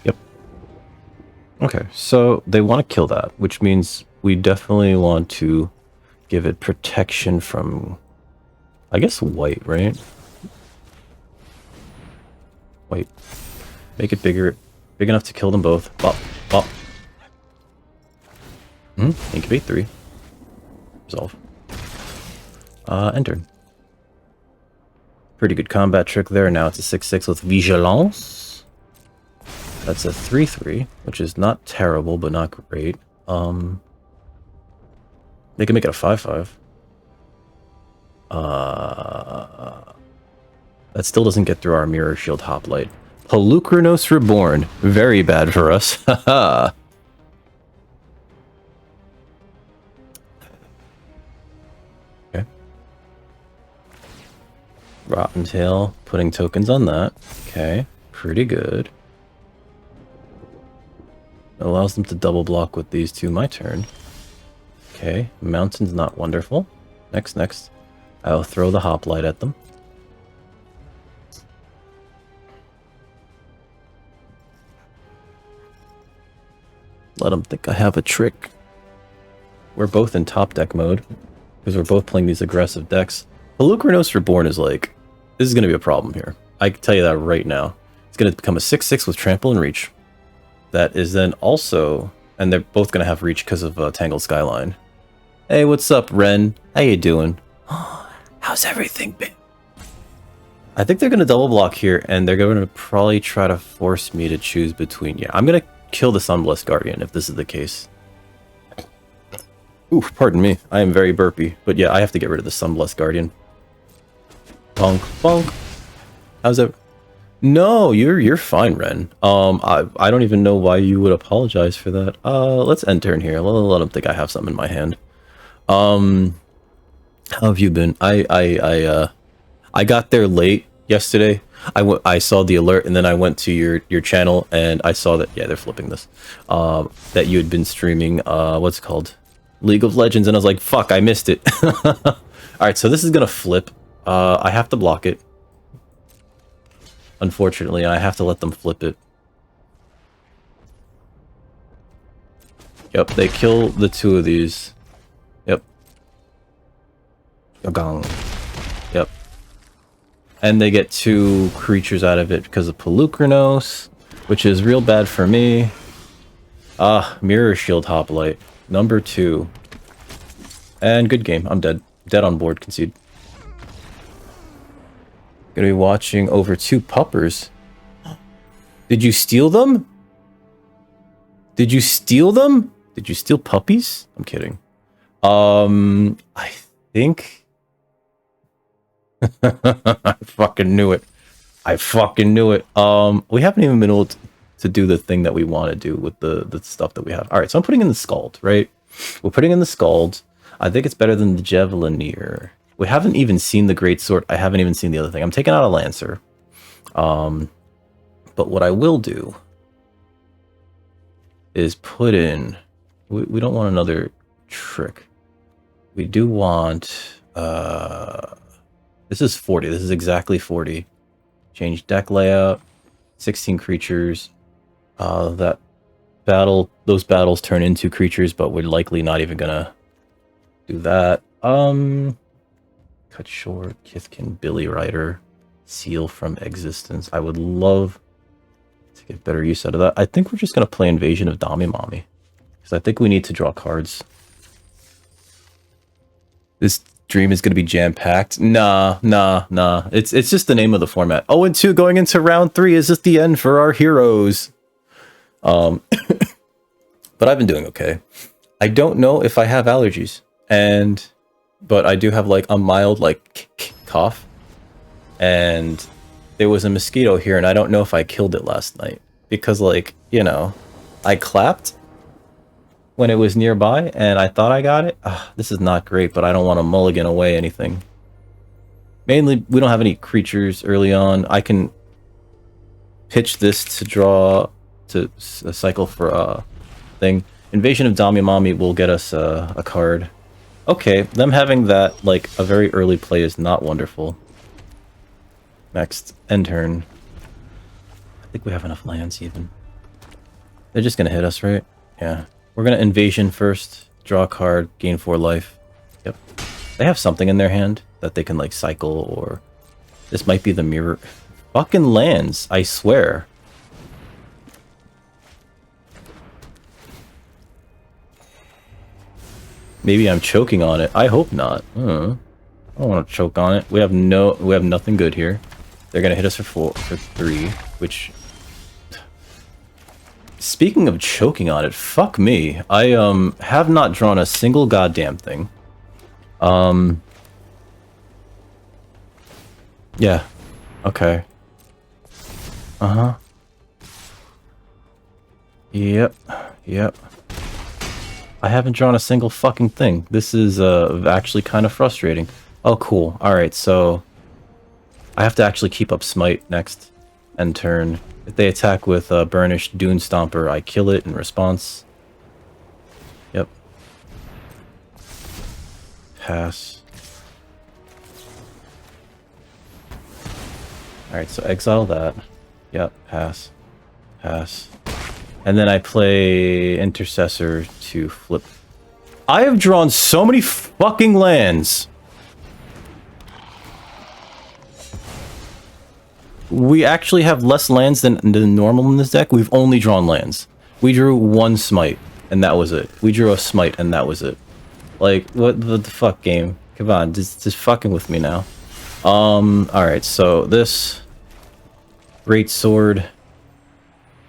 Yep. Okay, so they want to kill that, which means we definitely want to give it protection from, I guess, white, right? White. Make it bigger. Big enough to kill them both. Bop. Bop. Incubate 3. Resolve. Enter. Pretty good combat trick there. Now it's a 6/6 with Vigilance. That's a 3/3, which is not terrible, but not great. They can make it a 5/5. That still doesn't get through our Mirror Shield Hoplite. Pelucranos Reborn. Very bad for us. Haha. Okay. Rotten Tail. Putting tokens on that. Okay. Pretty good. Allows them to double block with these two. My turn. Okay. Mountain's not wonderful. Next. I'll throw the Hoplite at them. Let them think I have a trick. We're both in top deck mode because we're both playing these aggressive decks. Pelucranos Reborn is like, this is going to be a problem here. I can tell you that right now. It's going to become a 6/6 with trample and reach. That is then also, and they're both going to have reach because of Tangled Skyline. Hey, what's up, Ren? How you doing? How's everything been? I think they're going to double block here, and they're going to probably try to force me to choose between... Yeah, I'm going to kill the Sunblessed Guardian if this is the case. Ooh, pardon me. I am very burpy. But yeah, I have to get rid of the Sunblessed Guardian. Bonk, bonk. How's that? No, you're fine, Ren. I don't even know why you would apologize for that. Let's end turn here. Let them think I have something in my hand. How have you been? I got there late yesterday. I saw the alert, and then I went to your channel, and I saw that, yeah, they're flipping this, that you had been streaming, what's it called? League of Legends, and I was like, fuck, I missed it. Alright, so this is gonna flip. I have to block it. Unfortunately, I have to let them flip it. Yep, they kill the two of these. Yep. Gong. Yep. And they get two creatures out of it because of Pelucranos, which is real bad for me. Mirror Shield Hoplite. Number 2. And good game. I'm dead. Dead on board. Concede. Gonna be watching over 2 puppers. Did you steal them? Did you steal them? Did you steal puppies? I'm kidding. I think... I fucking knew it. I fucking knew it. We haven't even been able to do the thing that we want to do with the stuff that we have. Alright, so I'm putting in the Scald, right? We're putting in the Scald. I think it's better than the Javelinier. We haven't even seen the Greatsword. I haven't even seen the other thing. I'm taking out a Lancer. But what I will do is put in... We don't want another trick. We do want... This is 40. This is exactly 40. Change deck layout. 16 creatures. Those battles turn into creatures, but we're likely not even gonna do that. Cut short, Kithkin, Billy Rider, Seal from Existence. I would love to get better use out of that. I think we're just gonna play Invasion of Damimami, because I think we need to draw cards. This dream is gonna be jam-packed. Nah. It's just the name of the format. 0-2 going into round 3. Is this the end for our heroes? But I've been doing okay. I don't know if I have allergies, but I do have like a mild like cough, and there was a mosquito here, and I don't know if I killed it last night because, like, you know, I clapped when it was nearby and I thought I got it. This is not great, but I don't want to mulligan away anything. Mainly, we don't have any creatures early on. I can pitch this to draw to a cycle for a thing. Invasion of Damimami will get us a card. Okay, them having that, like, a very early play is not wonderful. Next, end turn. I think we have enough lands, even. They're just gonna hit us, right? Yeah. We're gonna Invasion first, draw a card, gain 4 life. Yep. They have something in their hand that they can, like, cycle, or... This might be the mirror... Fucking lands, I swear. Maybe I'm choking on it. I hope not. I don't want to choke on it. We have nothing good here. They're gonna hit us for 3, which... Speaking of choking on it, fuck me. I have not drawn a single goddamn thing. Yeah. Okay. Yep. I haven't drawn a single fucking thing. This is actually kind of frustrating. Oh, cool. Alright, so... I have to actually keep up Smite next. End turn. If they attack with Burnished Dune Stomper, I kill it in response. Yep. Pass. Alright, so exile that. Yep, pass. Pass. And then I play Intercessor to flip. I have drawn so many fucking lands. We actually have less lands than normal in this deck. We've only drawn lands. We drew one smite, and that was it. We drew a smite, and that was it. Like, what the fuck, game? Come on, just fucking with me now. Alright, so this... Great Sword...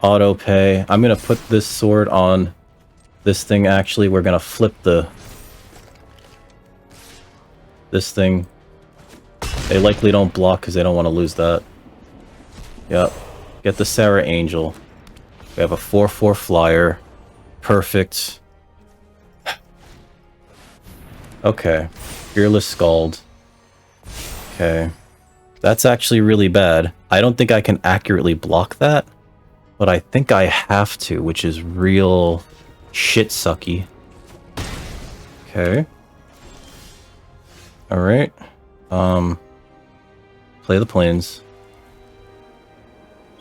Auto pay. I'm gonna put this sword on this thing, actually. We're gonna flip this thing. They likely don't block because they don't want to lose that. Yep. Get the Sarah Angel. We have a 4/4 flyer. Perfect. Okay. Fearless Scald. Okay. That's actually really bad. I don't think I can accurately block that, but I think I have to, which is real shit sucky. Okay. Alright. Play the planes.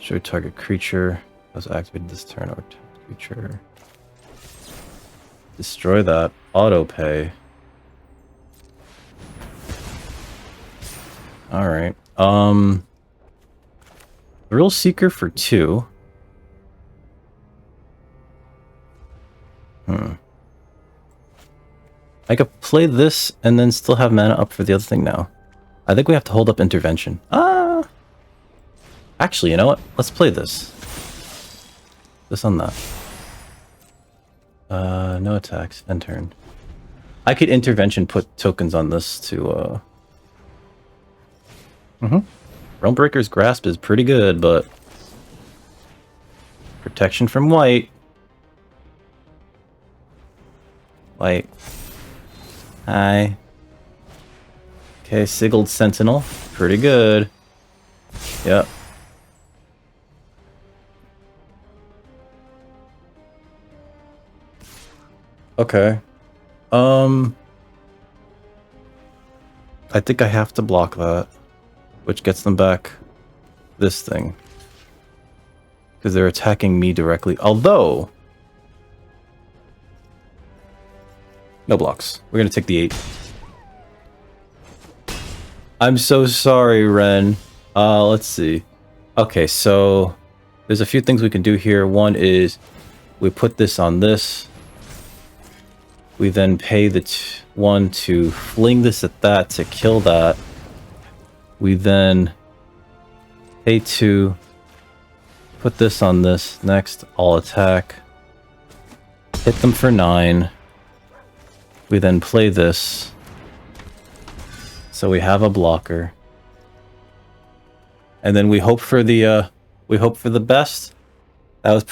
Show target creature was activated this turn or creature. Destroy that. Auto pay. Alright. Thrill Seeker for 2. I could play this and then still have mana up for the other thing now. I think we have to hold up Intervention. Actually, you know what? Let's play this. This on that. No attacks. End turn. I could Intervention put tokens on this to, Realmbreaker's Grasp is pretty good, but... Protection from white. White. Hi. Okay, Sigiled Sentinel. Pretty good. Yep. Okay. I think I have to block that, which gets them back this thing. Because they're attacking me directly. Although... No blocks. We're going to take the 8. I'm so sorry, Ren. Let's see. Okay, so... There's a few things we can do here. One is... We put this on this. We then pay the one to fling this at that to kill that. We then pay 2. Put this on this. Next, all attack. Hit them for 9. We then play this. So we have a blocker. And then we hope for the best. That was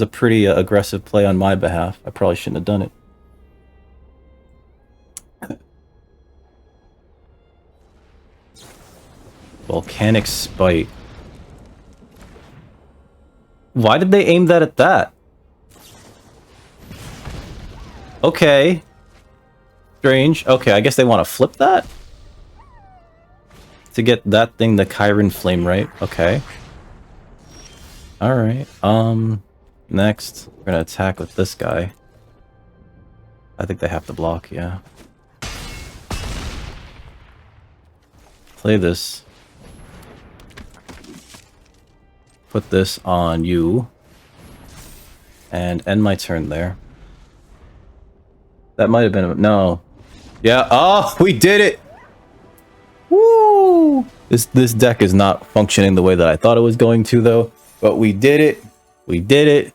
a pretty aggressive play on my behalf. I probably shouldn't have done it. Volcanic Spite. Why did they aim that at that? Okay. Strange. Okay, I guess they want to flip that? To get that thing, the Chiron Flame, right? Okay. Alright. Next, we're gonna attack with this guy. I think they have to block, yeah. Play this. Put this on you. And end my turn there. That might have been... No. Yeah. Oh, we did it! Woo! This deck is not functioning the way that I thought it was going to, though. But we did it. We did it.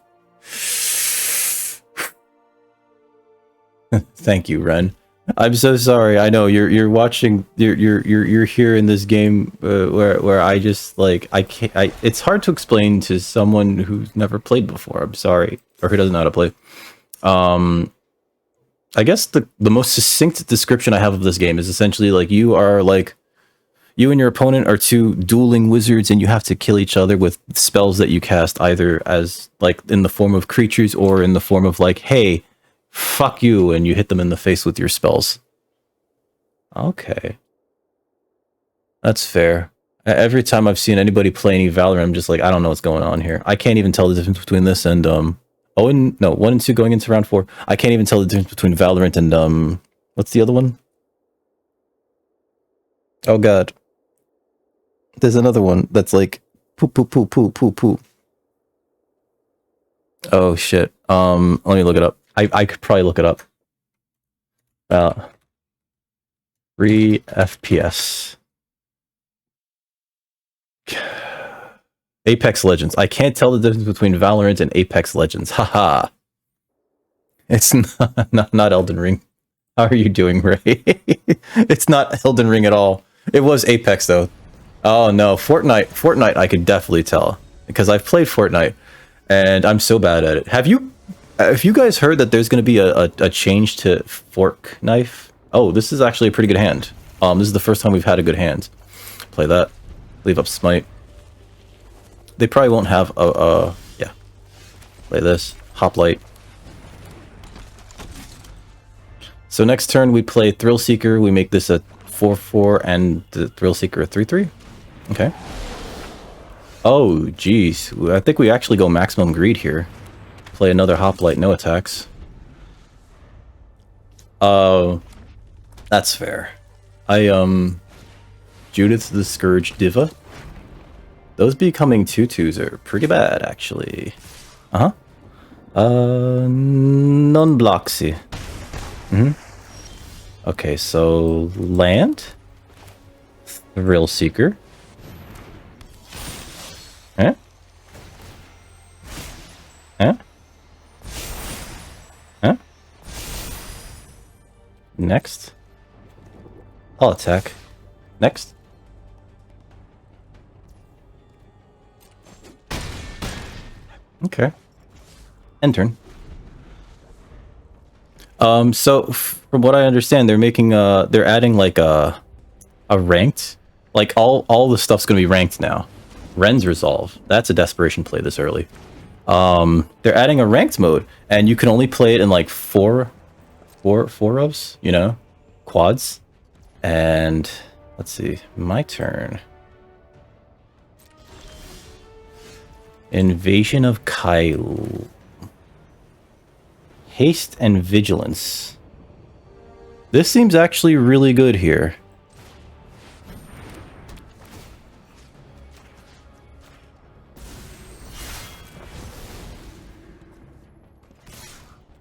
Thank you, Ren. I'm so sorry. I know you're watching. You're here in this game where I just like I can't. It's hard to explain to someone who's never played before. I'm sorry, or who doesn't know how to play. I guess the most succinct description I have of this game is essentially like you and your opponent are 2 dueling wizards, and you have to kill each other with spells that you cast either as like in the form of creatures or in the form of like, hey, fuck you, and you hit them in the face with your spells. Okay. That's fair. Every time I've seen anybody play any Valorant, I'm just like, I don't know what's going on here. I can't even tell the difference between this and 1 and 2 going into round 4. I can't even tell the difference between Valorant and what's the other one? Oh god. There's another one that's like poo poo poo poo poo poo. Oh shit. Let me look it up. I could probably look it up. 3 FPS. Apex Legends. I can't tell the difference between Valorant and Apex Legends. Haha. It's not Elden Ring. How are you doing, Ray? It's not Elden Ring at all. It was Apex though. Oh no, Fortnite I could definitely tell because I've played Fortnite and I'm so bad at it. Have you guys heard that there's going to be a change to fork knife? Oh, this is actually a pretty good hand. This is the first time we've had a good hand. Play that. Leave up smite. They probably won't have yeah. Play this. Hoplite. So next turn we play Thrill Seeker. We make this a 4-4 and the Thrill Seeker a 3-3. Okay. Oh, geez. I think we actually go maximum greed here. Play another Hoplite, no attacks. That's fair. Judith the Scourge Diva. Those becoming 2/2s are pretty bad, actually. Uh-huh. Non-bloxy. Okay, so land. Thrill Seeker. Eh? Eh? Eh? Next. I'll attack. Next. Okay. End turn. So from what I understand, they're making they're adding like a ranked, like all the stuff's gonna be ranked now. Ren's Resolve. That's a desperation play this early. They're adding a ranked mode, and you can only play it in like four ofs, you know, quads. And let's see, my turn. Invasion of Kyle. Haste and Vigilance. This seems actually really good here.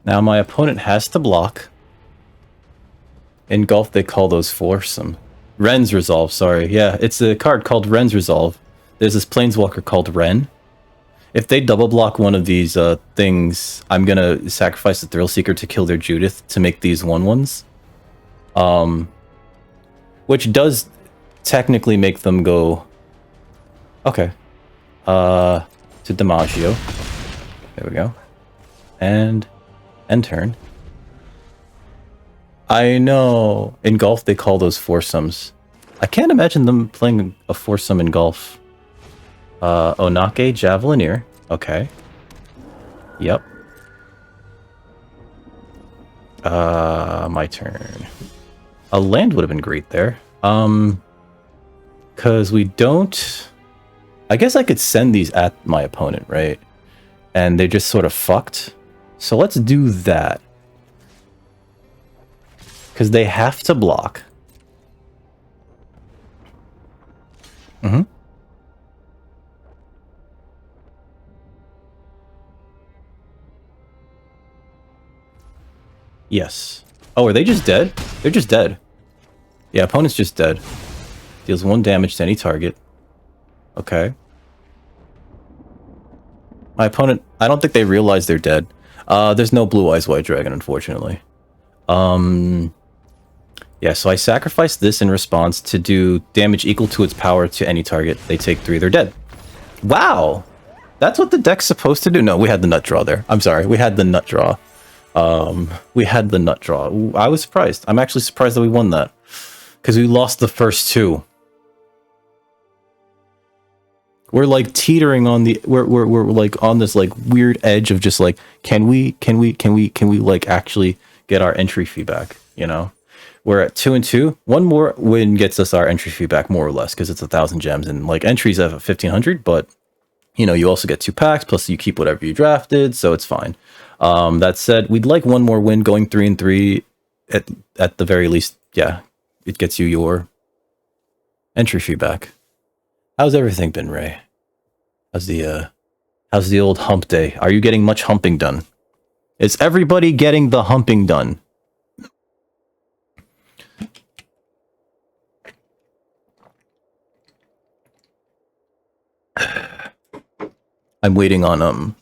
Now my opponent has to block. In golf they call those foursome. Ren's Resolve, sorry. Yeah, it's a card called Ren's Resolve. There's this planeswalker called Ren. If they double block one of these things, I'm gonna sacrifice the Thrill Seeker to kill their Judith to make these 1/1s. Which does technically make them go... Okay. To Damaggio. There we go. And end turn. I know. In golf, they call those foursomes. I can't imagine them playing a foursome in golf. Onake, Javelineer. Okay. Yep. My turn. A land would have been great there. Because we don't... I guess I could send these at my opponent, right? And they're just sort of fucked. So let's do that. Because they have to block. Mm-hmm. Yes. Oh, are they just dead? They're just dead. Yeah, opponent's just dead. Deals 1 damage to any target. Okay. My opponent... I don't think they realize they're dead. There's no Blue Eyes White Dragon, unfortunately. Yeah, so I sacrifice this in response to do damage equal to its power to any target. They take 3, they're dead. Wow! That's what the deck's supposed to do? No, we had the nut draw there. I'm sorry, we had the nut draw. We had the nut draw. I was surprised. I'm actually surprised that we won that. Because we lost the first 2. We're like teetering on the... We're like on this like weird edge of just like, can we like actually get our entry fee back, you know? We're at 2 and 2. One more win gets us our entry fee back, more or less, because it's 1,000 gems. And like entries have 1,500, but you know, you also get 2 packs, plus you keep whatever you drafted, so it's fine. That said, we'd like one more win, going 3 and 3 at the very least. Yeah, it gets you your entry fee back. How's everything been, Ray? How's the old hump day? Are you getting much humping done? Is everybody getting the humping done? I'm waiting on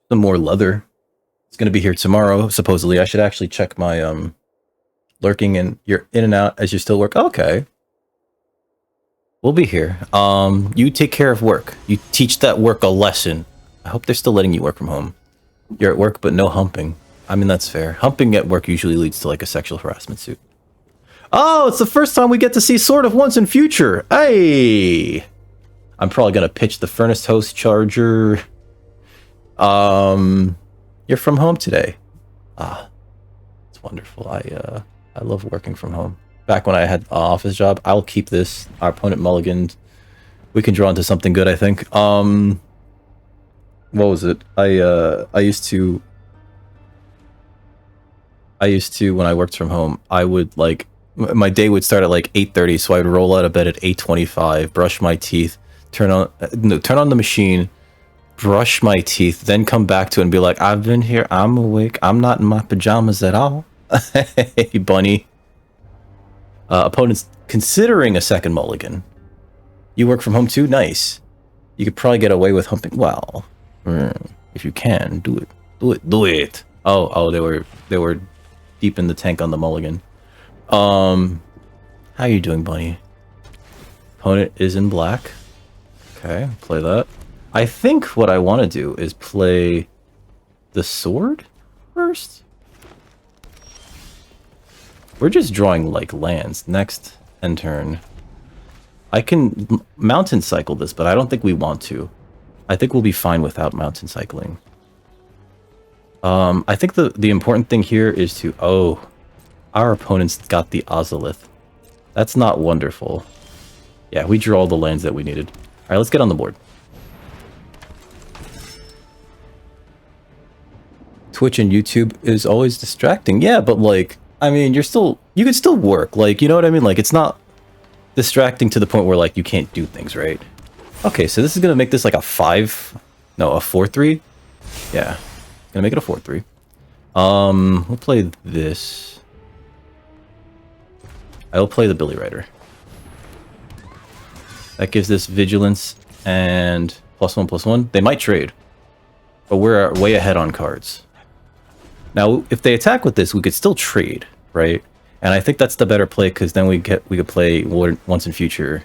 some more leather. It's gonna be here tomorrow, supposedly. I should actually check my lurking, and you're in and out as you still work. Okay. We'll be here. You take care of work. You teach that work a lesson. I hope they're still letting you work from home. You're at work, but no humping. I mean, that's fair. Humping at work usually leads to like a sexual harassment suit. Oh, it's the first time we get to see Sword of Once in Future. Hey! I'm probably gonna pitch the furnace host charger. You're from home today. Ah, it's wonderful. I love working from home. Back when I had an office job, I'll keep this. Our opponent mulliganed. We can draw into something good, I think. What was it? I used to when I worked from home, I would like my day would start at like 8:30, so I would roll out of bed at 8:25, brush my teeth, turn on the machine, brush my teeth, then come back to it and be like, I've been here, I'm awake, I'm not in my pajamas at all. Hey, bunny. Opponent's considering a second mulligan. You work from home too? Nice. You could probably get away with humping. Well, if you can, do it. Do it. Oh, they were deep in the tank on the mulligan. How you doing, bunny? Opponent is in black. Okay, play that. I think what I want to do is play the sword first. We're just drawing like lands. Next end turn. I can mountain cycle this, but I don't think we want to. I think we'll be fine without mountain cycling. I think the important thing here is to... Oh, our opponent's got the Ozolith. That's not wonderful. Yeah, we drew all the lands that we needed. All right, let's get on the board. Twitch and YouTube is always distracting. Yeah, but like, I mean, you can still work. Like, you know what I mean? Like, it's not distracting to the point where like you can't do things, right? Okay, so this is gonna make this like a 4-3. Yeah, gonna make it a 4-3. We'll play this. I'll play the Billy Rider. That gives this vigilance and +1/+1. They might trade, but we're way ahead on cards. Now, if they attack with this, we could still trade, right? And I think that's the better play, because then we could play Once in Future.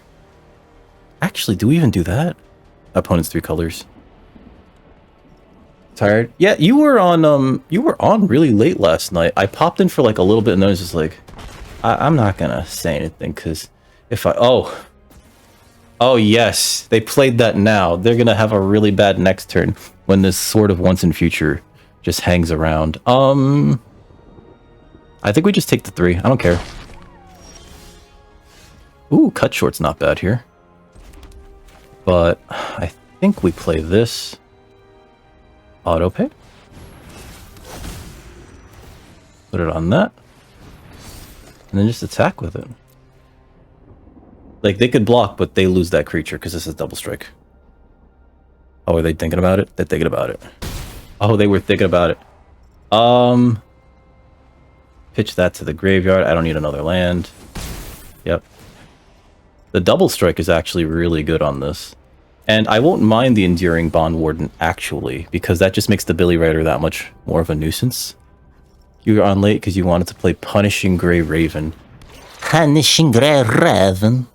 Actually, do we even do that? Opponent's 3 colors. Tired? Yeah, you were on really late last night. I popped in for like a little bit, and then I was just like, I'm not gonna say anything, because if I... Oh, yes, they played that now. They're gonna have a really bad next turn when this Sword of Once in Future just hangs around. I think we just take the 3. I don't care. Ooh, cut short's not bad here. But I think we play this. Auto pay. Put it on that. And then just attack with it. Like, they could block, but they lose that creature because this is double strike. Oh, are they thinking about it? They're thinking about it. Oh, they were thinking about it. Pitch that to the graveyard. I don't need another land. Yep. The double strike is actually really good on this. And I won't mind the Enduring Bond Warden, actually, because that just makes the Billy Rider that much more of a nuisance. You were on late because you wanted to play Punishing Grey Raven. Punishing Grey Raven.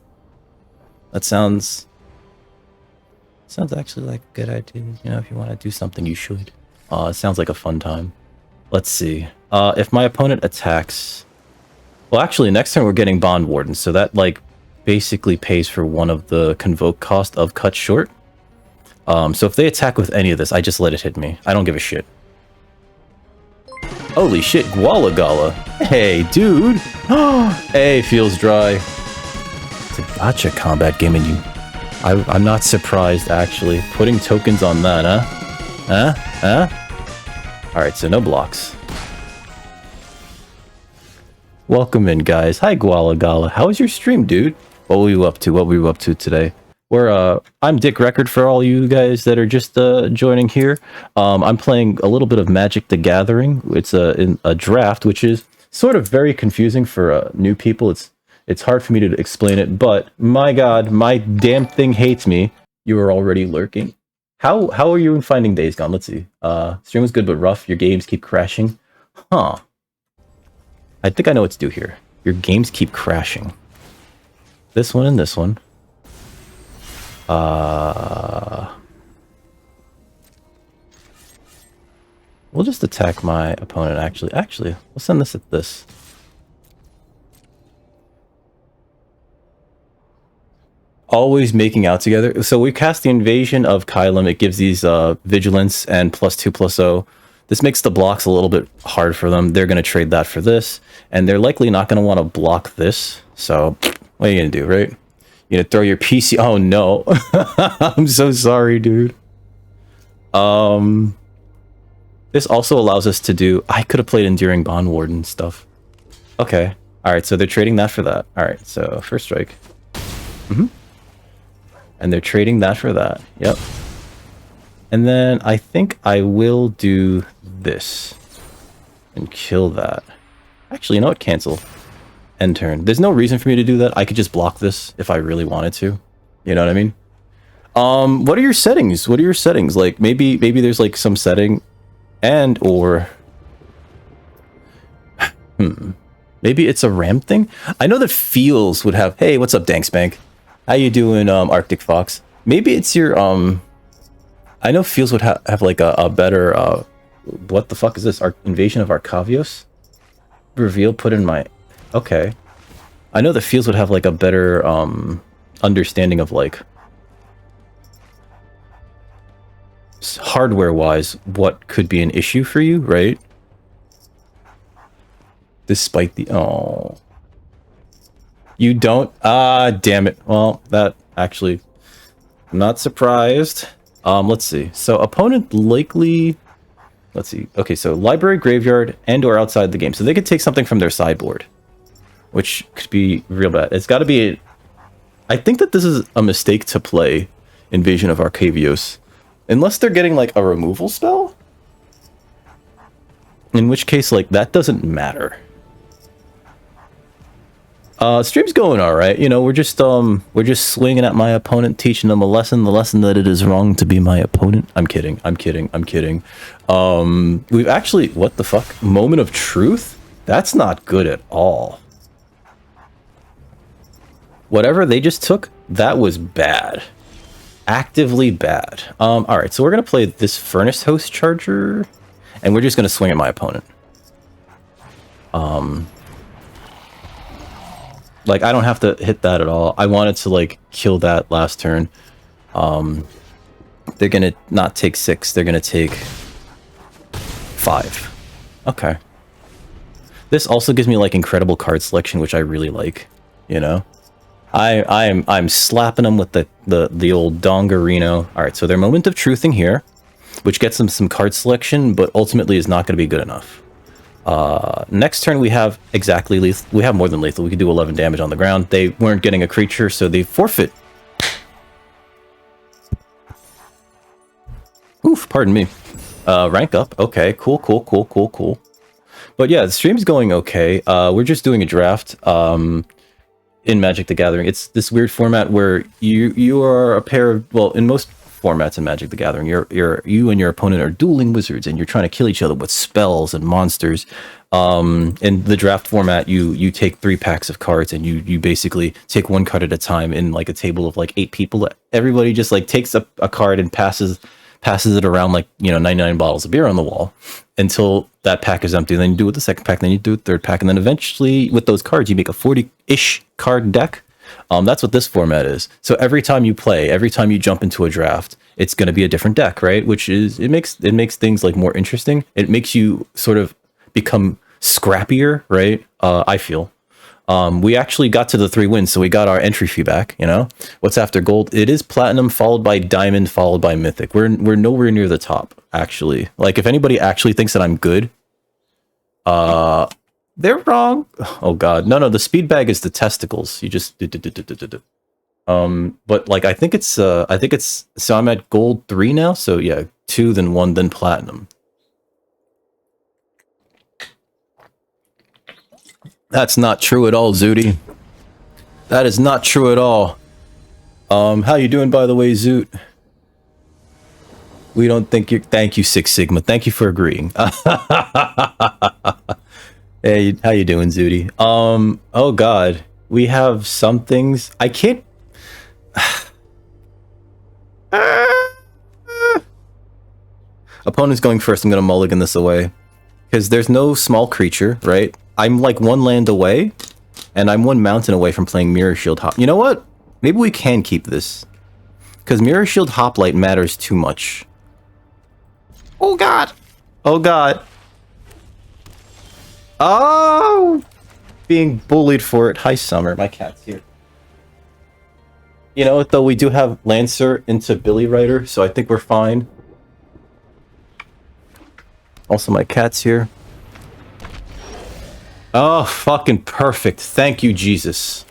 That sounds actually like a good idea. You know, if you want to do something, you should. It sounds like a fun time. Let's see. If my opponent attacks... Well, actually, next turn we're getting Bond Warden, so that, like, basically pays for one of the Convoke cost of Cut Short. So if they attack with any of this, I just let it hit me. I don't give a shit. Holy shit, Guala Gala. Hey, dude. Hey, feels dry. It's a gotcha combat game, and I'm not surprised, actually. Putting tokens on that, huh? Alright, so no blocks. Welcome in, guys. Hi, Guala Gala. How was your stream, dude? What were you up to? What were you up to today? I'm Dick Record for all you guys that are just joining here. I'm playing a little bit of Magic the Gathering. It's in a draft, which is sort of very confusing for new people. It's hard for me to explain it, but my god, my damn thing hates me. You are already lurking. How are you in finding Days Gone? Let's see. Stream was good but rough. Your games keep crashing. Huh. I think I know what to do here. Your games keep crashing. This one and this one. We'll just attack my opponent, actually. Actually, we'll send this at this. Always making out together. So we cast the Invasion of Kylum. It gives these Vigilance and +2/+0. This makes the blocks a little bit hard for them. They're going to trade that for this. And they're likely not going to want to block this. So, what are you going to do, right? You're going to throw your PC... Oh, no. I'm so sorry, dude. This also allows us to do... I could have played Enduring Bond Warden stuff. Okay. Alright, so they're trading that for that. Alright, so first strike. And they're trading that for that. Yep. And then I think I will do this. And kill that. Actually, you know what? Cancel. End turn. There's no reason for me to do that. I could just block this if I really wanted to. You know what I mean? What are your settings? What are your settings? Like, maybe there's like some setting and or... Maybe it's a RAM thing? I know that Feels would have... Hey, what's up, Dankspank? How you doing, Arctic Fox? Maybe it's your, I know Feels would have like a better, what the fuck is this? Invasion of Arcavios? Reveal put in my... Okay. I know the Feels would have like a better, understanding of like... hardware-wise, what could be an issue for you, right? Despite the... Oh... You don't? Ah, damn it. Well, that actually... I'm not surprised. Let's see. So, opponent likely... Let's see. Okay, so library, graveyard, and or outside the game. So they could take something from their sideboard. Which could be real bad. It's got to be... I think that this is a mistake to play Invasion of Arcavios. Unless they're getting, like, a removal spell? In which case, like, that doesn't matter. Stream's going all right. You know, we're just swinging at my opponent, teaching them a lesson, the lesson that it is wrong to be my opponent. I'm kidding. We've actually, what the fuck? Moment of truth? That's not good at all. Whatever they just took, that was bad. Actively bad. All right, so we're going to play this Furnace Host Charger, and we're just going to swing at my opponent. Like, I don't have to hit that at all. I wanted to, like, kill that last turn. They're gonna not take 6. They're gonna take 5. Okay. This also gives me, like, incredible card selection, which I really like. You know? I'm slapping them with the old Dongarino. Alright, so they're Moment of Truthing here, which gets them some card selection, but ultimately is not going to be good enough. Next turn we have exactly lethal. We have more than lethal. We can do 11 damage on the ground. They weren't getting a creature, so they forfeit. Oof, pardon me. Rank up. Okay, cool. But yeah, the stream's going okay. We're just doing a draft in Magic the Gathering. It's this weird format where you are a pair of, well, in most formats in Magic the Gathering, you and your opponent are dueling wizards, and you're trying to kill each other with spells and monsters. In the draft format, you take 3 packs of cards, and you basically take 1 card at a time in like a table of like 8 people. Everybody just like takes a card and passes it around like, you know, 99 bottles of beer on the wall until that pack is empty. Then you do it with the second pack, then you do it third pack, and then eventually with those cards you make a 40-ish card deck. That's what this format is. So every time you play, every time you jump into a draft, it's going to be a different deck, right? Which is, it makes things like more interesting. It makes you sort of become scrappier, right? I feel. We actually got to the 3 wins, so we got our entry fee back, you know? What's after gold? It is platinum, followed by diamond, followed by mythic. We're nowhere near the top, actually. Like, if anybody actually thinks that I'm good, they're wrong. Oh god. No, the speed bag is the testicles. You just but like I think it's so I'm at gold 3 now, so yeah, 2, then 1, then platinum. That's not true at all, Zooty. That is not true at all. How you doing, by the way, Zoot? We don't think you're... Thank you, Six Sigma. Thank you for agreeing. Hey, how you doing, Zooty? Oh god. We have some things... I can't... Opponent's going first. I'm gonna mulligan this away. Because there's no small creature, right? I'm like 1 land away, and I'm 1 mountain away from playing Mirror Shield Hop. You know what? Maybe we can keep this. Because Mirror Shield Hoplite matters too much. Oh god! Oh god. Oh! Being bullied for it. Hi, Summer. My cat's here. You know what, though? We do have Lancer into Billy Rider, so I think we're fine. Also, my cat's here. Oh, fucking perfect. Thank you, Jesus.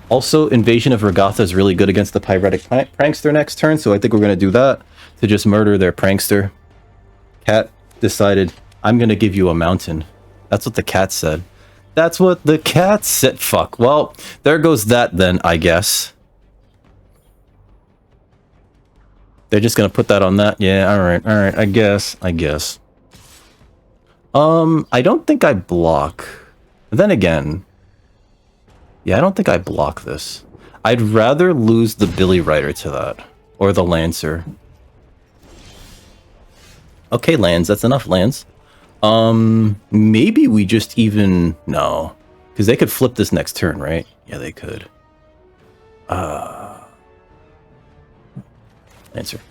Also, Invasion of Regatha is really good against the Pyretic Prankster next turn, so I think we're going to do that to just murder their Prankster. Cat decided, I'm going to give you a mountain. That's what the cat said. That's what the cat said. Fuck. Well, there goes that then, I guess. They're just going to put that on that? Yeah, alright, I guess. I don't think I block. Then again, yeah, I don't think I block this. I'd rather lose the Billy Rider to that. Or the Lancer. Okay, lands. That's enough lands. Maybe we just even... No. Because they could flip this next turn, right? Yeah, they could. Lancer.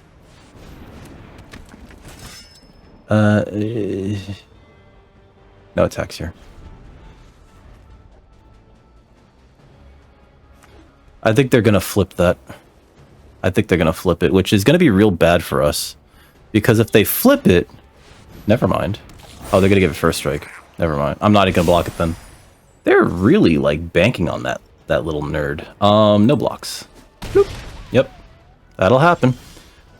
No attacks here. I think they're gonna flip that. I think they're gonna flip it, which is gonna be real bad for us. Because if they flip it... Never mind. Oh, they're gonna give it first strike. Never mind. I'm not even gonna block it then. They're really, like, banking on that little nerd. No blocks. Boop. Yep. That'll happen.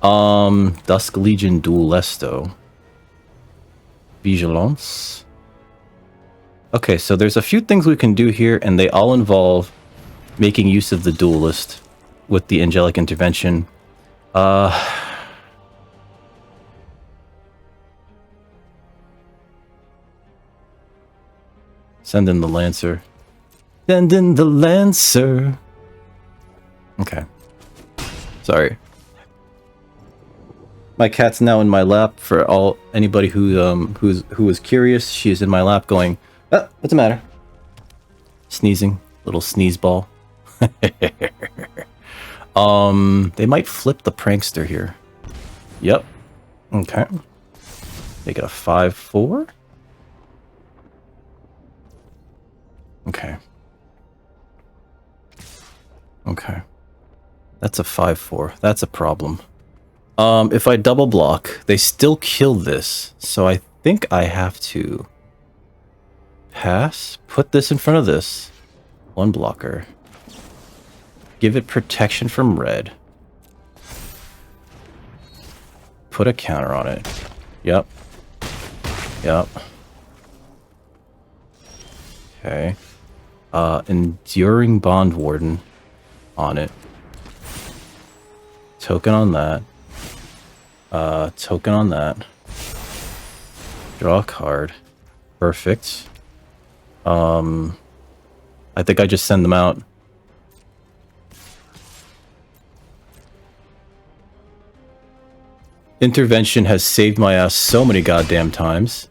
Dusk Legion Duelesto. Vigilance. Okay, so there's a few things we can do here, and they all involve making use of the Duelist with the Angelic Intervention. Send in the Lancer. Send in the Lancer. Okay. Sorry. My cat's now in my lap. For anybody who is curious, she is in my lap going, "Oh, what's the matter?" Sneezing, little sneeze ball. They might flip the Prankster here. Yep. Okay. Make it a 5/4. Okay. Okay. That's a 5/4. That's a problem. If I double block, they still kill this. So I think I have to pass, put this in front of this. 1 blocker. Give it protection from red. Put a counter on it. Yep. Yep. Okay. Enduring Bond Warden on it. Token on that. Token on that. Draw a card. Perfect. I think I just send them out. Intervention has saved my ass so many goddamn times.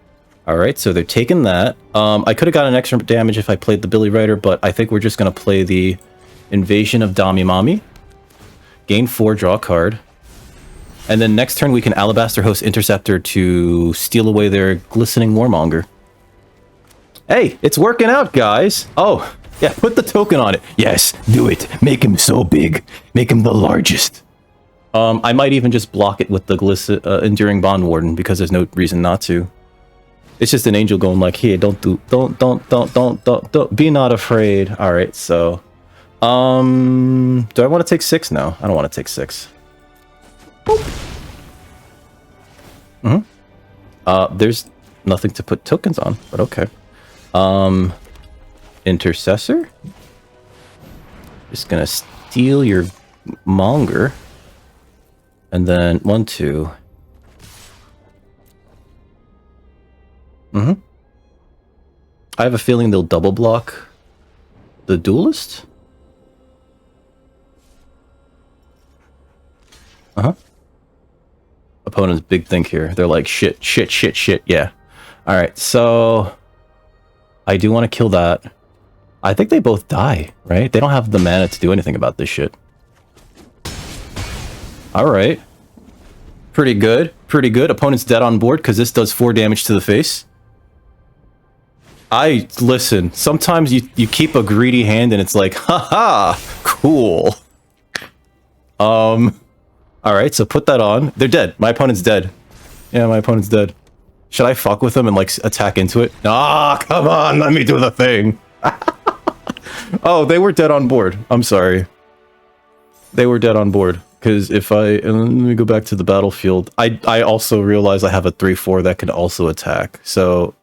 Alright, so they're taking that. I could have gotten extra damage if I played the Billy Rider, but I think we're just going to play the Invasion of Dami Mami. Gain 4, draw a card. And then next turn we can Alabaster Host Interceptor to steal away their Glistening Warmonger. Hey, it's working out, guys. Oh, yeah, put the token on it. Yes, do it. Make him so big. Make him the largest. I might even just block it with the Enduring Bond Warden because there's no reason not to. It's just an angel going like, hey, don't, be not afraid. All right, so, do I want to take 6 now? I don't want to take 6. There's nothing to put tokens on, but okay. Intercessor. Just gonna steal your Monger. And then 1, 2. I have a feeling they'll double block the Duelist. Opponent's big think here. They're like, shit, yeah. Alright, so I do want to kill that. I think they both die, right? They don't have the mana to do anything about this shit. Alright. Pretty good. Pretty good. Opponent's dead on board because this does 4 damage to the face. Listen, sometimes you keep a greedy hand and it's like, haha, cool. Alright, so put that on. They're dead. My opponent's dead. Yeah, my opponent's dead. Should I fuck with them and, like, attack into it? Ah, come on, let me do the thing. Oh, they were dead on board. I'm sorry. They were dead on board. Because if let me go back to the battlefield. I also realize I have a 3/4 that can also attack. So,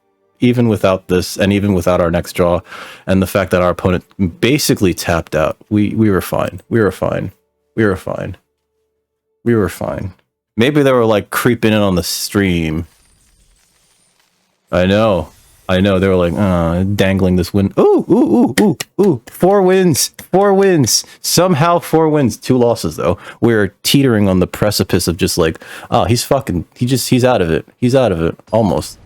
even without this, and even without our next draw, and the fact that our opponent basically tapped out, we were fine. We were fine. We were fine. We were fine. Maybe they were, like, creeping in on the stream. I know. I know. They were like, dangling this win. Ooh. 4 wins. 4 wins. Somehow 4 wins. 2 losses, though. We're teetering on the precipice of just like, oh, he's out of it. He's out of it. Almost.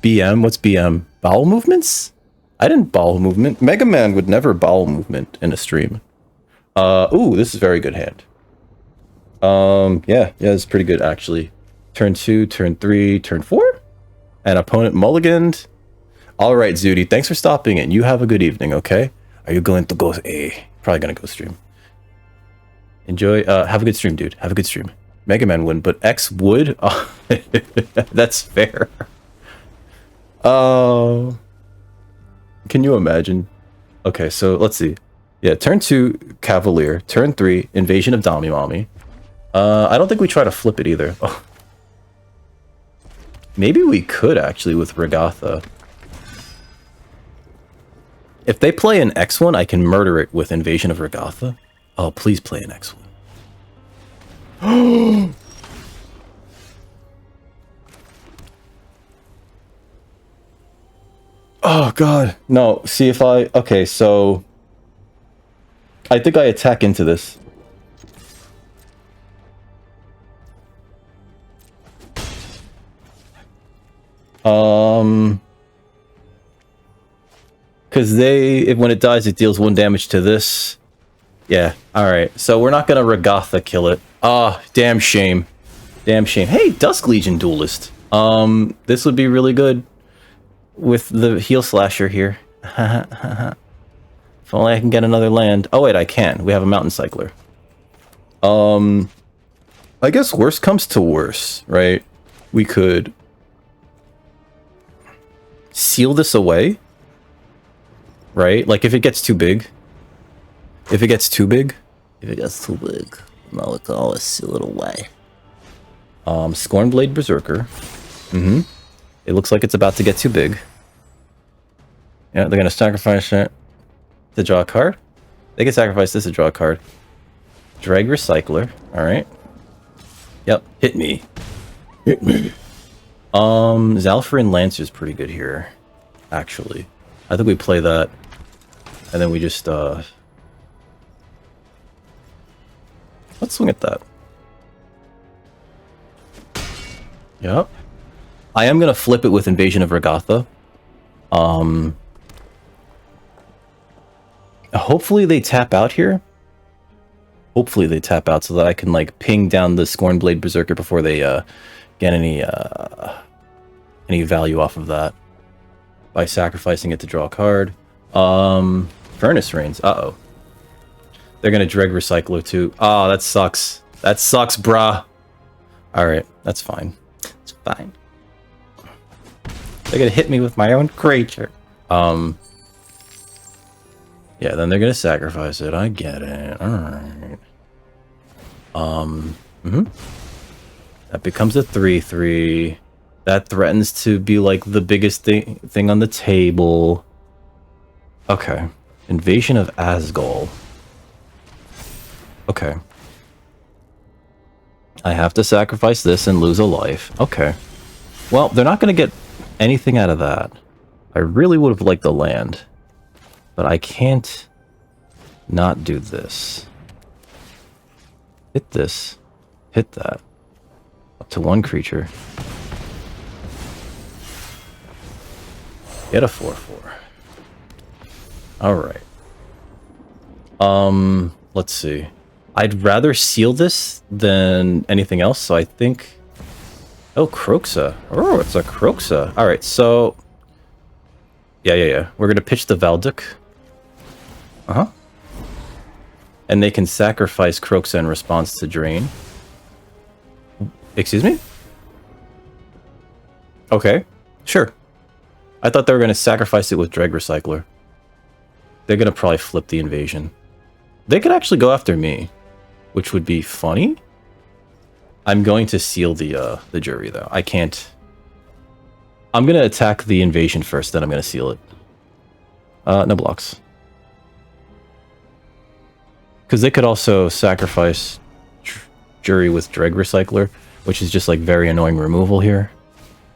BM? What's BM? Bowel movements? I didn't bowel movement. Mega Man would never bowel movement in a stream. Ooh, this is a very good hand. Yeah, it's pretty good, actually. Turn 2, turn 3, turn 4? And opponent mulliganed. Alright, Zudi, thanks for stopping in. You have a good evening, okay? Are you going to go... probably gonna go stream. Enjoy, have a good stream, dude. Have a good stream. Mega Man win, but X would? Oh, that's fair. Can you imagine? Okay, so let's see. Yeah, turn 2, Cavalier. Turn 3, Invasion of Damimami. I don't think we try to flip it either. Oh. Maybe we could, actually, with Regatha. If they play an X1, I can murder it with Invasion of Regatha. Oh, please play an X1. Oh, God. No, see if I... Okay, so... I think I attack into this. Because when it dies, it deals 1 damage to this. Yeah, alright. So we're not gonna Regatha kill it. Ah, damn shame. Damn shame. Hey, Dusk Legion Duelist. This would be really good with the Heal Slasher here. If only I can get another land. Oh wait, I can. We have a Mountain Cycler. I guess worst comes to worst, right? We could seal this away, right? Like if it gets too big. If it gets too big. If it gets too big, no, we can always seal it away. Scornblade Berserker. It looks like it's about to get too big. Yeah, they're gonna sacrifice it to draw a card. They can sacrifice this to draw a card. Drag Recycler. Alright. Yep. Hit me. Hit me. Zalfarin Lancer is pretty good here. Actually. I think we play that. And then we just, let's swing at that. Yep. I am gonna flip it with Invasion of Regatha. Hopefully they tap out here. Hopefully they tap out so that I can like ping down the Scornblade Berserker before they get any value off of that by sacrificing it to draw a card. Furnace Rains. Uh-oh. They're gonna Dreg Recycler too. Oh, that sucks. That sucks, brah. Alright, that's fine. It's fine. They're gonna hit me with my own creature. Yeah, then they're gonna sacrifice it. I get it. Alright. That becomes a 3/3. That threatens to be like the biggest thing on the table. Okay. Invasion of Asgol. Okay. I have to sacrifice this and lose a life. Okay. Well, they're not going to get anything out of that. I really would have liked the land. But I can't not do this. Hit this. Hit that. Up to one creature. Get a 4/4. Alright. Let's see. I'd rather seal this than anything else, so I think... Oh, Kroxa. Oh, it's a Kroxa. Alright, so... Yeah. We're gonna pitch the Valduk. Uh-huh. And they can sacrifice Kroxa in response to Drain. Excuse me? Okay, sure. I thought they were gonna sacrifice it with Dreg Recycler. They're gonna probably flip the invasion. They could actually go after me, which would be funny. I'm going to seal the jury though. I can't. I'm gonna attack the invasion first, then I'm gonna seal it. No blocks. Because they could also sacrifice jury with Dreg Recycler, which is just like very annoying removal here.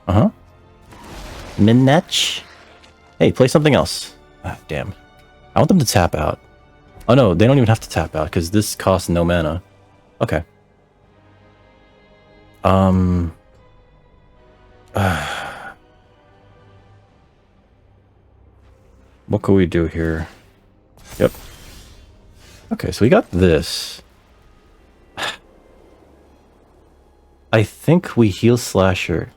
Uh-huh. Minetch. Hey, play something else. Ah, damn. I want them to tap out. Oh no, they don't even have to tap out because this costs no mana. Okay. What could we do here? Yep. Okay, so we got this. I think we heal Slasher.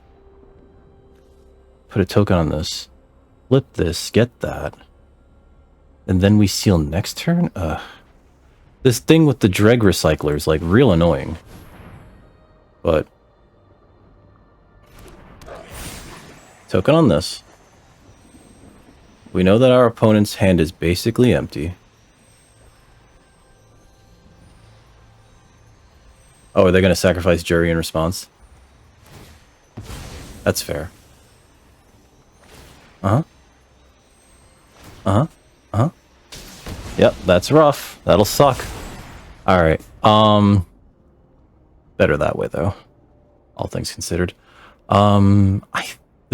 Put a token on this. Flip this, get that. And then we seal next turn? This thing with the Dreg Recycler is like real annoying. But... Token on this. We know that our opponent's hand is basically empty. Oh, are they going to sacrifice Jury in response? That's fair. Uh-huh. Uh-huh. Uh-huh. Yep, that's rough. That'll suck. Alright. Better that way, though. All things considered. The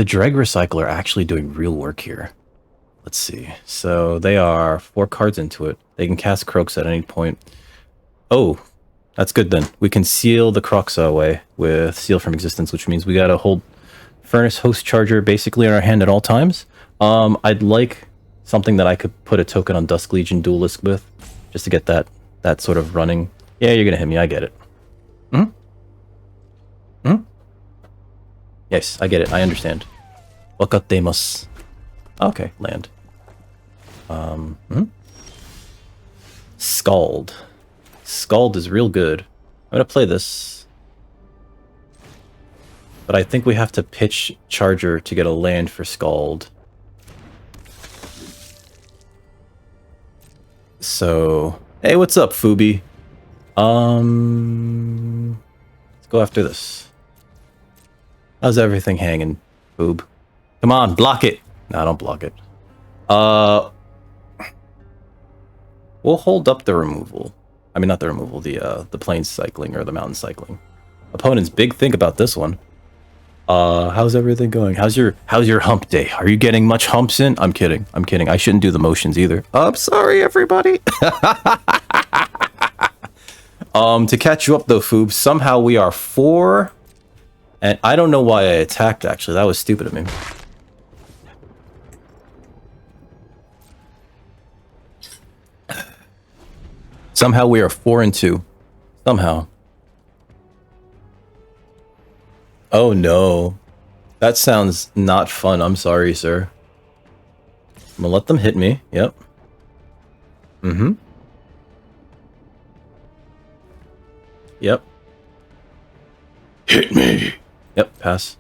Dreg Recycler actually doing real work here. Let's see. So they are 4 cards into it. They can cast Croaks at any point. Oh, that's good then. We can seal the Kroxa away with Seal from Existence, which means we gotta hold Furnace Host Charger basically in our hand at all times. I'd like something that I could put a token on Dusk Legion Duelist with, just to get that sort of running. Yeah, you're gonna hit me, I get it. Yes, I get it, I understand. Wakatemos. Okay, land. Scald. Scald is real good. I'm gonna play this. But I think we have to pitch Charger to get a land for Scald. So... Hey, what's up, Fubi? Let's go after this. How's everything hanging, Foob? Come on, block it! No, don't block it. We'll hold up the removal. I mean, not the removal, the plane cycling or the mountain cycling. Opponents, big think about this one. How's everything going? How's your hump day? Are you getting much humps in? I'm kidding. I'm kidding. I shouldn't do the motions either. I'm sorry, everybody. To catch you up though, Foob, somehow we are 4, and I don't know why I attacked, actually. That was stupid of me. Somehow we are 4-2. Somehow. Oh no. That sounds not fun. I'm sorry, sir. I'm gonna let them hit me. Yep. Mm-hmm. Yep. Hit me. Yep, pass.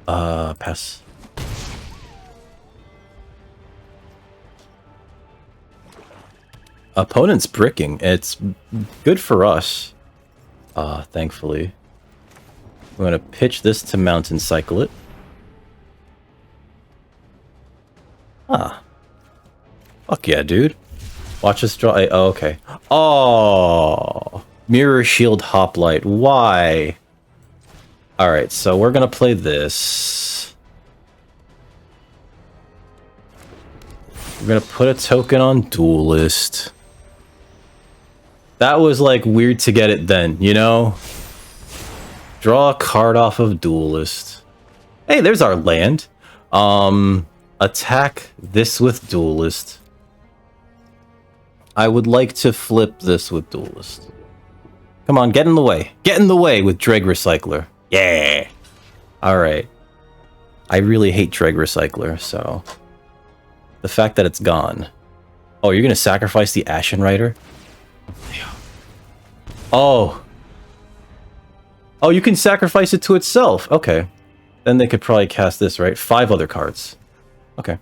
Pass. Opponent's bricking. It's good for us. Thankfully. I'm gonna pitch this to mount and cycle it. Ah. Fuck yeah, dude. Watch us draw a... Oh, okay. Oh. Mirror Shield Hoplite. Why? Alright, so we're gonna play this. We're gonna put a token on Duelist. That was, like, weird to get it then, you know? Draw a card off of Duelist. Hey, there's our land. Attack this with Duelist. I would like to flip this with Duelist. Come on, get in the way. Get in the way with Dreg Recycler. Yeah! Alright. I really hate Dreg Recycler, so... The fact that it's gone. Oh, you're gonna sacrifice the Ashen Rider? Oh! Oh, you can sacrifice it to itself. Okay. Then they could probably cast this, right? 5 other cards. Okay.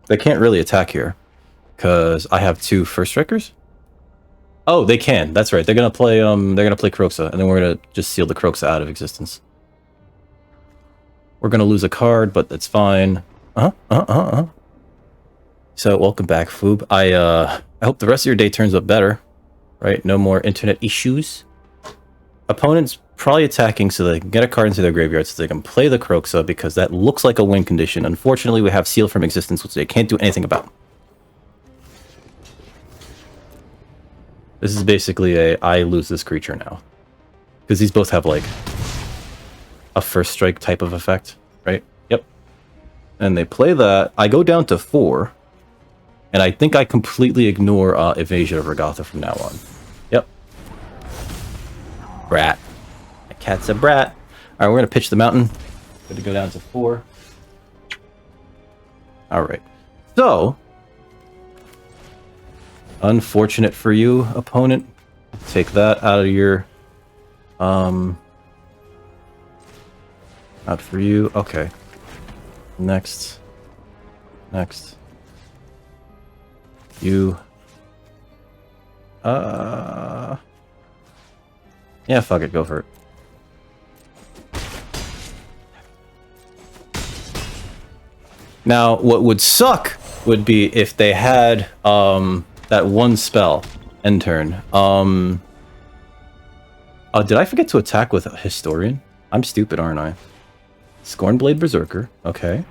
They can't really attack here. Because I have 2 first strikers? Oh, they can. That's right. They're gonna play Kroxa, and then we're gonna just seal the Kroxa out of existence. We're gonna lose a card, but that's fine. So, welcome back, Foob. I hope the rest of your day turns out better. Right? No more internet issues. Opponents probably attacking so they can get a card into their graveyard so they can play the Kroxa, because that looks like a win condition. Unfortunately, we have Seal from Existence, which they can't do anything about. This is basically a I lose this creature now. Because these both have, like, a first strike type of effect, right? Yep. And they play that. I go down to 4. And I think I completely ignore Evasion of Regatha from now on. Yep. Brat. That cat's a brat. Alright, we're going to pitch the mountain. Going to go down to 4. Alright. So, unfortunate for you, opponent. Take that out of your... Not for you. Okay. Next. Next. You... Yeah, fuck it. Go for it. Now, what would suck would be if they had, that one spell. End turn. Oh, did I forget to attack with a Historian? I'm stupid, aren't I? Scornblade Berserker. Okay.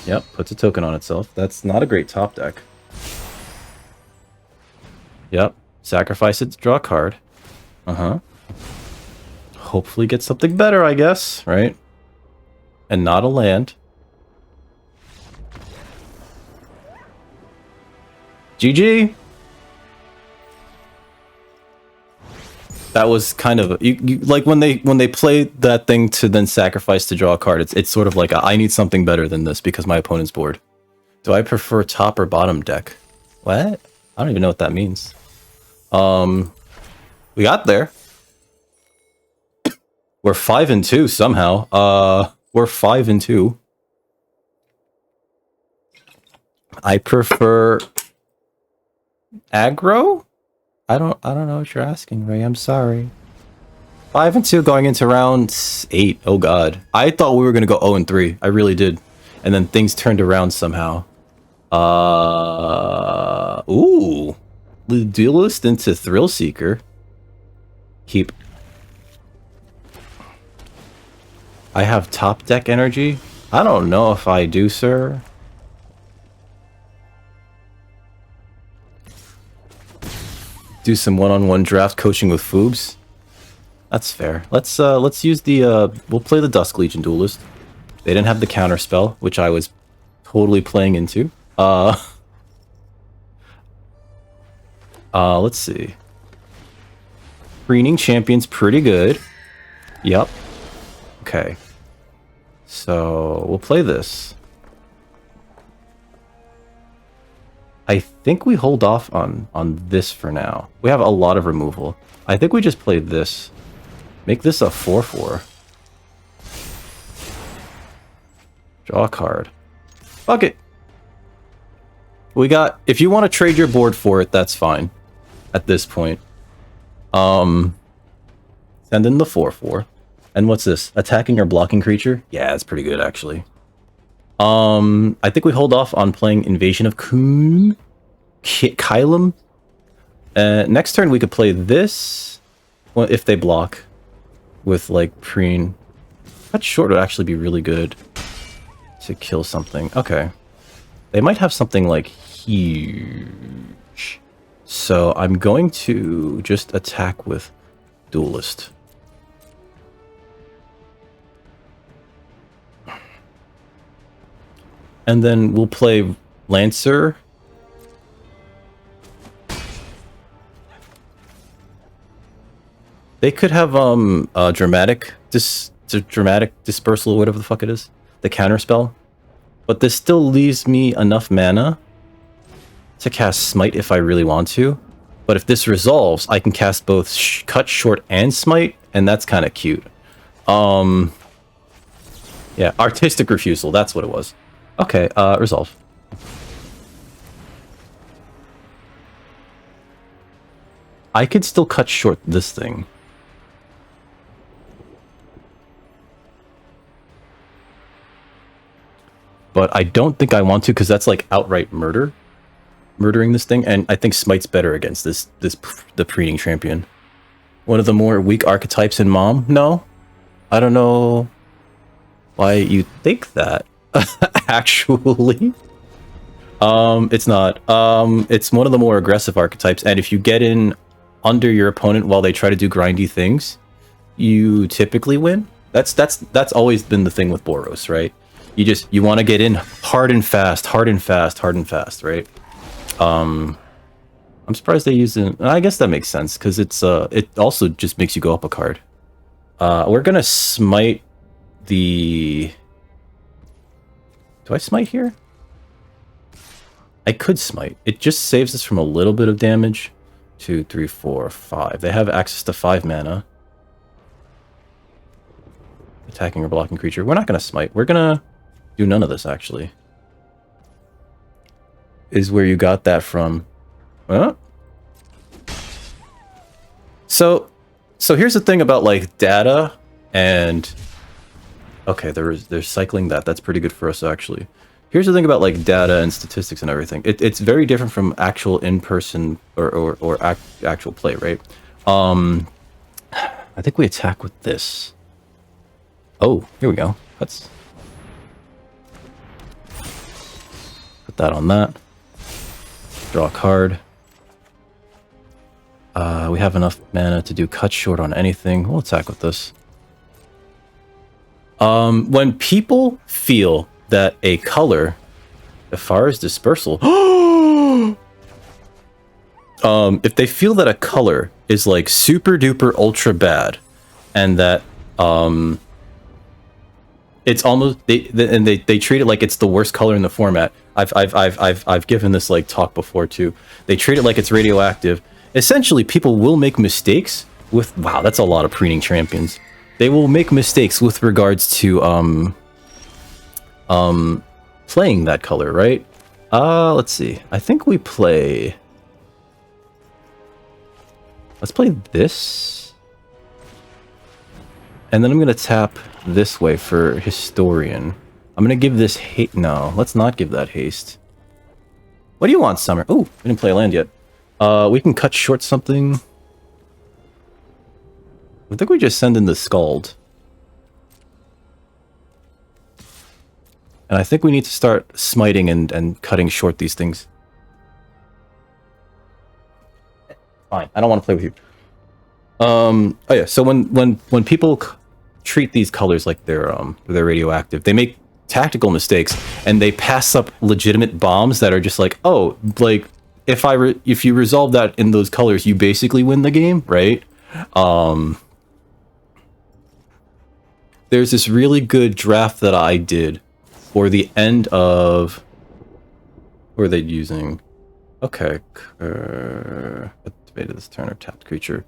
Yep, puts a token on itself. That's not a great top deck. Yep. Sacrifice it to draw a card. Hopefully get something better, I guess, right? And not a land. GG! That was kind of like when they play that thing to then sacrifice to draw a card. It's sort of like I need something better than this because my opponent's bored. Do I prefer top or bottom deck? What? I don't even know what that means. We got there. We're 5-2 somehow. We're 5-2. I prefer aggro? I don't know what you're asking, Ray. I'm sorry. 5-2 going into round 8. Oh god. I thought we were gonna go 0-3. I really did. And then things turned around somehow. Ooh. Duelist into Thrill Seeker. Keep. I have top deck energy? I don't know if I do, sir. Do some one-on-one draft coaching with Foobs. That's fair. Let's use the we'll play the Dusk Legion Duelist. They didn't have the counter spell, which I was totally playing into. Let's see. Preening Champion's pretty good. Yep. Okay. So we'll play this. I think we hold off on this for now. We have a lot of removal. I think we just play this. Make this a 4/4. Draw a card. Fuck it. We got, if you want to trade your board for it, that's fine. At this point. Send in the 4/4. And what's this? Attacking or blocking creature? Yeah, it's pretty good actually. I think we hold off on playing Invasion of Kylum. Next turn we could play this. Well, if they block with like preen. Cut short would actually be really good to kill something. Okay. They might have something like huge. So I'm going to just attack with Duelist. And then we'll play Lancer. They could have dramatic dispersal, whatever the fuck it is, the counter spell. But this still leaves me enough mana to cast Smite if I really want to. But if this resolves, I can cast both Cut Short and Smite, and that's kind of cute. Yeah, Artistic Refusal, that's what it was. Okay, resolve. I could still cut short this thing. But I don't think I want to, because that's like outright murder. Murdering this thing, and I think Smite's better against the Preening Champion. One of the more weak archetypes in Mom? No. I don't know why you think that. Actually. It's not. It's one of the more aggressive archetypes, and if you get in under your opponent while they try to do grindy things, you typically win. That's always been the thing with Boros, right? You want to get in hard and fast, right? I'm surprised they use it. I guess that makes sense, because it also just makes you go up a card. We're gonna smite the... Do I smite here? I could smite. It just saves us from a little bit of damage. 2, 3, 4, 5. They have access to 5 mana. Attacking or blocking creature. We're not gonna smite. We're gonna do none of this, actually. Is where you got that from. Huh? So here's the thing about like data and okay, they're cycling that. That's pretty good for us actually. Here's the thing about like data and statistics and everything. It's very different from actual in-person or actual play, right? I think we attack with this. Oh, here we go. Let's put that on that. Draw a card. We have enough mana to do cut short on anything. We'll attack with this. When people feel that a color, as far as dispersal, if they feel that a color is like super duper ultra bad, and that it's almost they treat it like it's the worst color in the format. I've given this like talk before too. They treat it like it's radioactive. Essentially, people will make mistakes with... Wow, that's a lot of preening champions. They will make mistakes with regards to playing that color, right? Let's see. I think we play... Let's play this. And then I'm going to tap this way for Historian. I'm going to give this haste... No, let's not give that haste. What do you want, Summer? Oh, we didn't play a land yet. We can cut short something. I think we just send in the Scald. And I think we need to start smiting and cutting short these things. Fine, I don't want to play with you. Oh yeah, so when people treat these colors like they're radioactive, they make tactical mistakes and they pass up legitimate bombs that are just like, oh, like if you resolve that in those colors, you basically win the game, right? There's this really good draft that I did for the end of... What are they using? Okay. Activated this turn or tapped creature.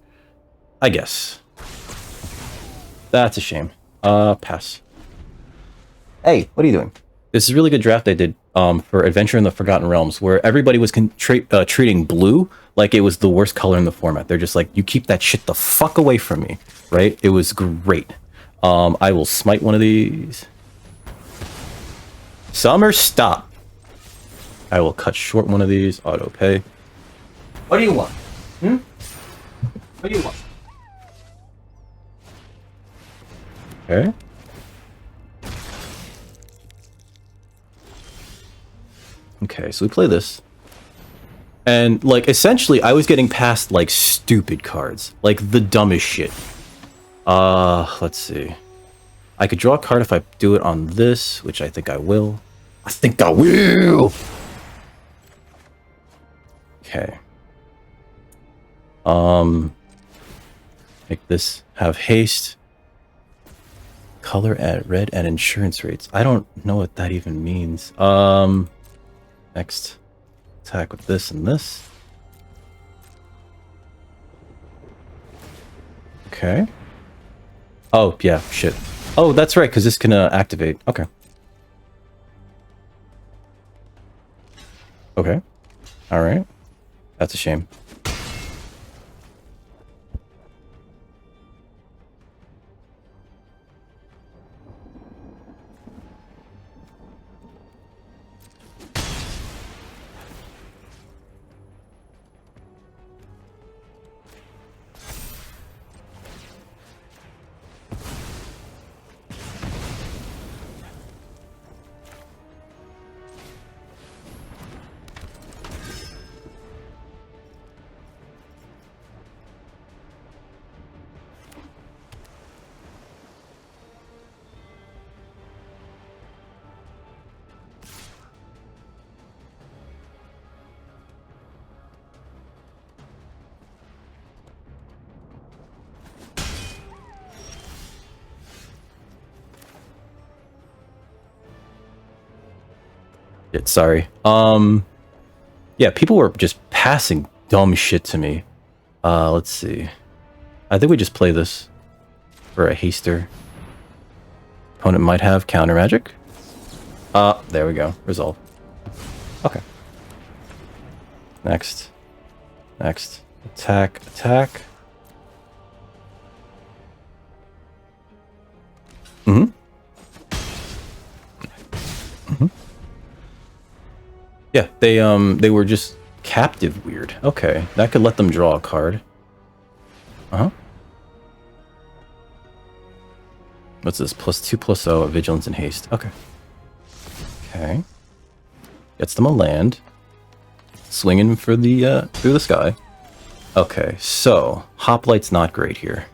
I guess. That's a shame. Pass. Hey, what are you doing? This is a really good draft I did for Adventure in the Forgotten Realms, where everybody was treating blue like it was the worst color in the format. They're just like, you keep that shit the fuck away from me, right? It was great. I will smite one of these. Summer, stop. I will cut short one of these. Auto pay. What do you want? Hmm? What do you want? Okay. Okay, so we play this. And, like, essentially, I was getting past, like, stupid cards. Like, the dumbest shit. Let's see. I could draw a card if I do it on this, which I think I will. I think I will! Okay. Make this have haste. Color at red and insurance rates. I don't know what that even means. Next. Attack with this and this. Okay. Oh, yeah, shit. Oh, that's right, because this can activate. Okay. Okay. Alright. That's a shame. Sorry. Yeah, people were just passing dumb shit to me. Let's see. I think we just play this for a haster. Opponent might have counter magic. There we go. Resolve. Okay. Next. Next. Attack. Attack. Mm-hmm. Mm-hmm. Yeah, they were just captive weird. Okay, that could let them draw a card. Uh-huh. What's this? +2/+0, vigilance and haste. Okay. Okay. Gets them a land. Swinging for the through the sky. Okay, so Hoplight's not great here.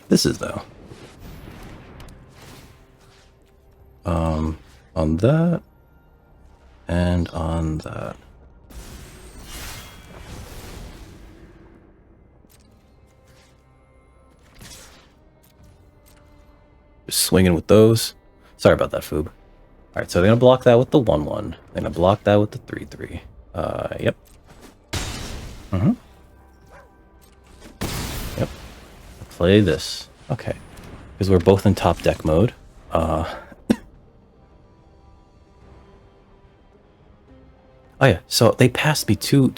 This is though. On that. And on that. Just swinging with those. Sorry about that, Foob. Alright, so they're gonna block that with the 1/1. They're gonna block that with the 3/3. Yep. Mm-hmm. Yep. Play this. Okay. Because we're both in top deck mode. Oh yeah, so they passed me two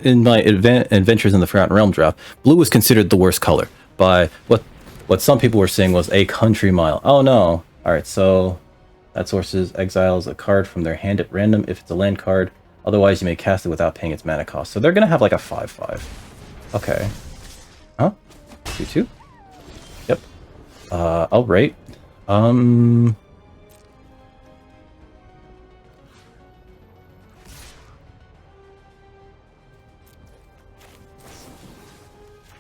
in my Adventures in the Forgotten Realm draft. Blue was considered the worst color by what some people were saying was a country mile. Oh no. Alright, so that sources exiles a card from their hand at random if it's a land card. Otherwise, you may cast it without paying its mana cost. So they're gonna have like a 5/5. Okay. Huh? 2/2? Yep. Alright.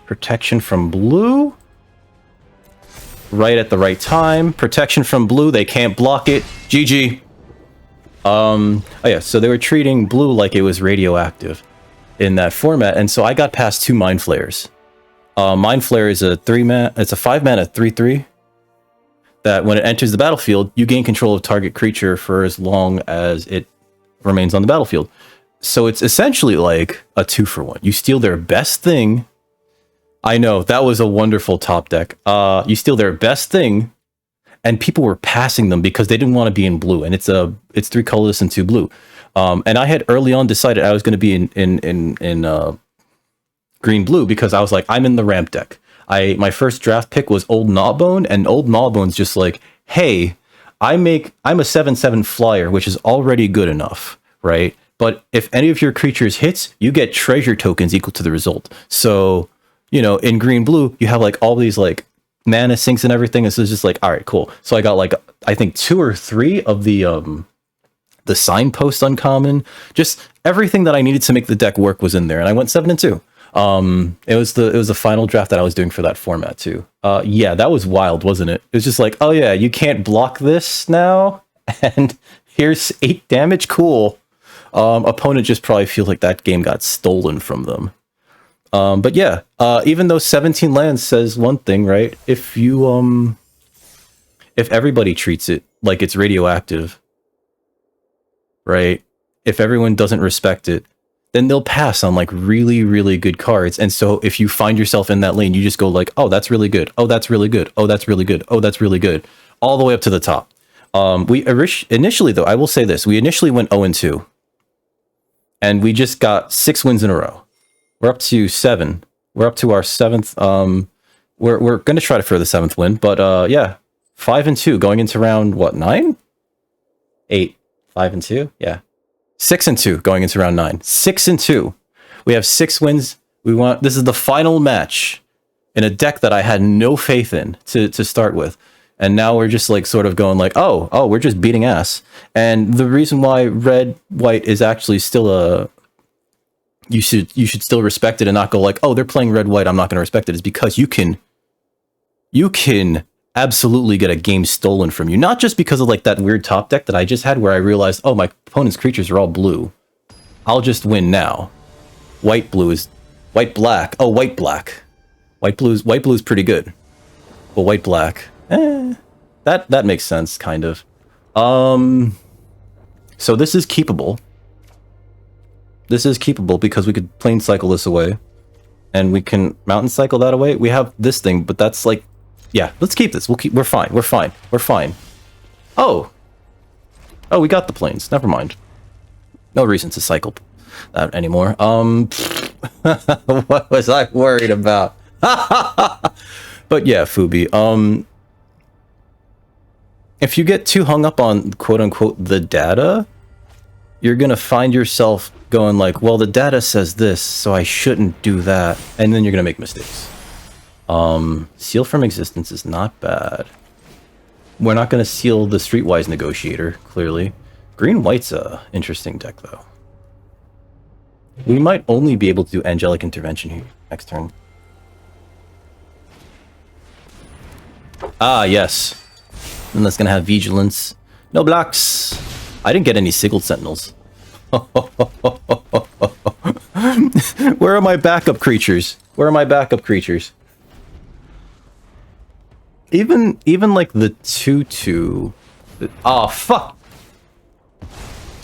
Protection from blue. Right at the right time. Protection from blue. They can't block it. GG. Oh yeah, so they were treating blue like it was radioactive in that format, and so I got past 2 Mind Flayers. Mind Flare is a 3-mana, it's a 5-mana 3/3 that when it enters the battlefield, you gain control of target creature for as long as it remains on the battlefield. So it's essentially like a 2-for-1. You steal their best thing. I know, that was a wonderful top deck. You steal their best thing, and people were passing them because they didn't want to be in blue, and it's 3 colorless and 2 blue. And I had early on decided I was going to be in green blue because I was like, I'm in the ramp deck. My first draft pick was Old Gnawbone, and Old Gnawbone's just like, hey, I'm a 7/7 flyer, which is already good enough, right? But if any of your creatures hits, you get treasure tokens equal to the result. So, you know, in green blue, you have like all these like mana sinks and everything, and so it's just like, all right, cool. So I got like, I think 2 or 3 of the signpost uncommon. Just everything that I needed to make the deck work was in there, and I went 7-2. It was the final draft that I was doing for that format too. Yeah, that was wild, wasn't it? It was just like, oh yeah, you can't block this now, and here's 8 damage, cool. Opponent just probably feels like that game got stolen from them. But yeah, even though 17 lands says one thing, right? If you if everybody treats it like it's radioactive, right? If everyone doesn't respect it, then they'll pass on like really, really good cards. And so if you find yourself in that lane, you just go like, oh, that's really good. Oh, that's really good. Oh, that's really good. Oh, that's really good. All the way up to the top. We initially, though, I will say this. We initially went 0-2. And we just got 6 wins in a row. We're up to 7. We're up to our 7th. We're going to try for the 7th win. But yeah, 5-2 going into round, what, 9? 8. 5-2? Yeah. 6-2 going into round 9. 6-2. We have 6 wins. This is the final match in a deck that I had no faith in to start with. And now we're just like sort of going like, oh, we're just beating ass. And the reason why red white is actually still you should still respect it and not go like, oh, they're playing red white, I'm not going to respect it, is because you can absolutely get a game stolen from you. Not just because of like that weird top deck that I just had where I realized, oh, my opponent's creatures are all blue. I'll just win now. White black. Oh, white black. White blue is pretty good. But white black, that makes sense, kind of. So this is keepable. This is keepable because we could plane cycle this away. And we can mountain cycle that away. We have this thing, but that's like, yeah, let's keep this. We're fine. We're fine. Oh, we got the planes. Never mind. No reason to cycle that anymore. What was I worried about? But yeah, Fubi. If you get too hung up on quote unquote the data, you're gonna find yourself going like, well, the data says this, so I shouldn't do that, and then you're gonna make mistakes. Seal from existence is not bad. We're not gonna seal the Streetwise Negotiator, clearly. Green white's a interesting deck though. We might only be able to do Angelic Intervention here next turn. Ah, yes. And that's gonna have Vigilance. No blocks. I didn't get any Sigiled Sentinels. Where are my backup creatures? Even like the 2/2. Oh, fuck!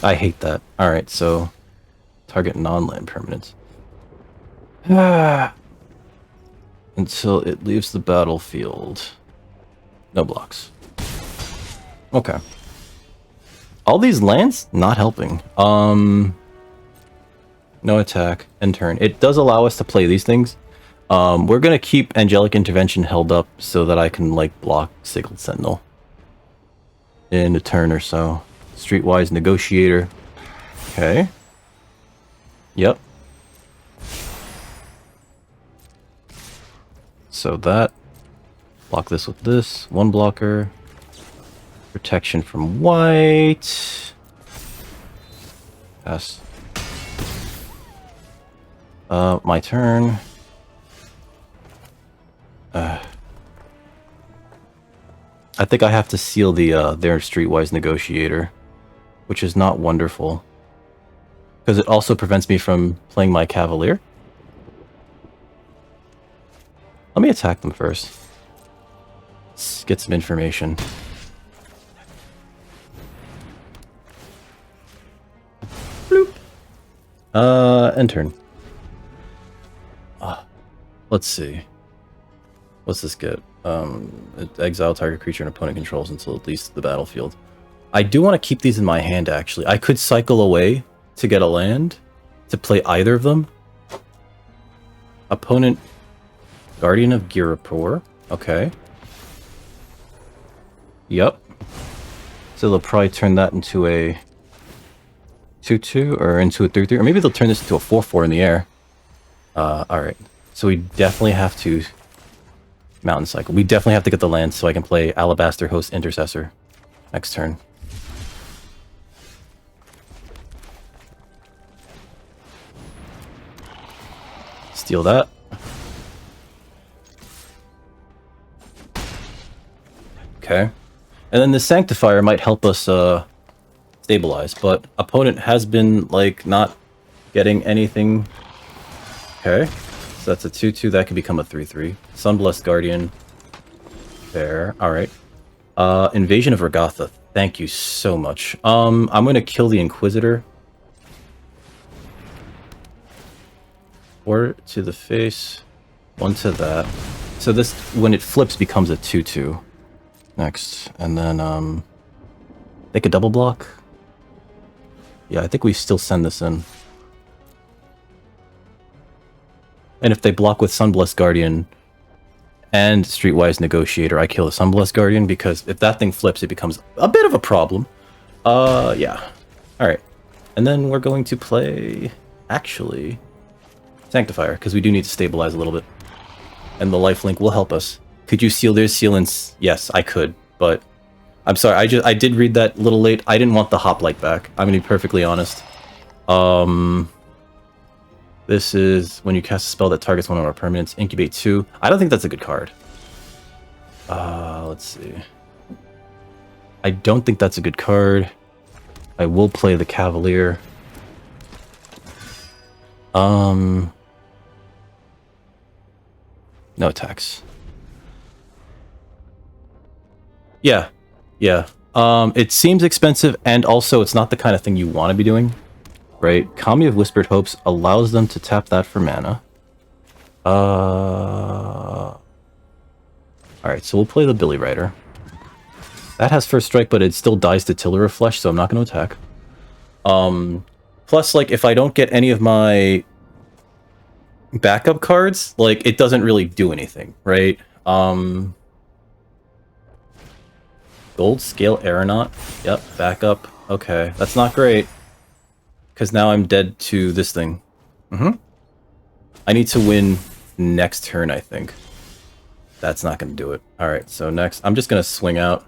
I hate that. Alright, so target non-land permanents. Until it leaves the battlefield. No blocks. Okay. All these lands not helping. No attack, end turn. It does allow us to play these things. We're gonna keep Angelic Intervention held up so that I can like block Sigiled Sentinel in a turn or so. Streetwise Negotiator. Okay. Yep. So that. Block this with this. 1 blocker. Protection from white. Pass. My turn. I think I have to seal the their Streetwise Negotiator. which is not wonderful. Because it also prevents me from playing my Cavalier. Let me attack them first. Let's get some information. Bloop. End turn. Let's see. What's this get? Exile target creature and opponent controls until it leaves the battlefield. I do want to keep these in my hand, actually. I could cycle away to get a land, to play either of them. Opponent, Guardian of Girapur. Okay. Yep. So they'll probably turn that into a 2/2 or into a 3/3, or maybe they'll turn this into a 4/4 in the air. Alright. So we definitely have to Mountain Cycle. We definitely have to get the land so I can play Alabaster Host Intercessor next turn. Steal that. Okay. And then the Sanctifier might help us stabilize, but opponent has been, like, not getting anything. Okay. So that's a 2/2. That could become a 3/3. Sunblessed Guardian. There. Alright. Invasion of Regatha. Thank you so much. I'm going to kill the Inquisitor. Or to the face. One to that. So this, when it flips, becomes a 2/2. Next. And then, they could double block. Yeah, I think we still send this in. And if they block with Sunblessed Guardian and Streetwise Negotiator, I kill the Sunblessed Guardian, because if that thing flips, it becomes a bit of a problem. Yeah. Alright. And then we're going to play, actually, Sanctifier, because we do need to stabilize a little bit. And the lifelink will help us. Could you seal their sealants? Yes, I could, but I'm sorry, I did read that a little late. I didn't want the hoplite back. I'm gonna be perfectly honest. This is when you cast a spell that targets one of our permanents. Incubate 2. I don't think that's a good card. Let's see. I don't think that's a good card. I will play the Cavalier. No attacks. Yeah. Yeah. It seems expensive, and also it's not the kind of thing you want to be doing. Right? Kami of Whispered Hopes allows them to tap that for mana. Alright, so we'll play the Billy Rider. That has first strike, but it still dies to Tiller of Flesh, so I'm not going to attack. Plus, like, if I don't get any of my backup cards, like, it doesn't really do anything, right? Gold Scale Aeronaut. Yep, backup. Okay, that's not great. Because now I'm dead to this thing. I need to win next turn, I think. That's not going to do it. Alright, so next, I'm just going to swing out.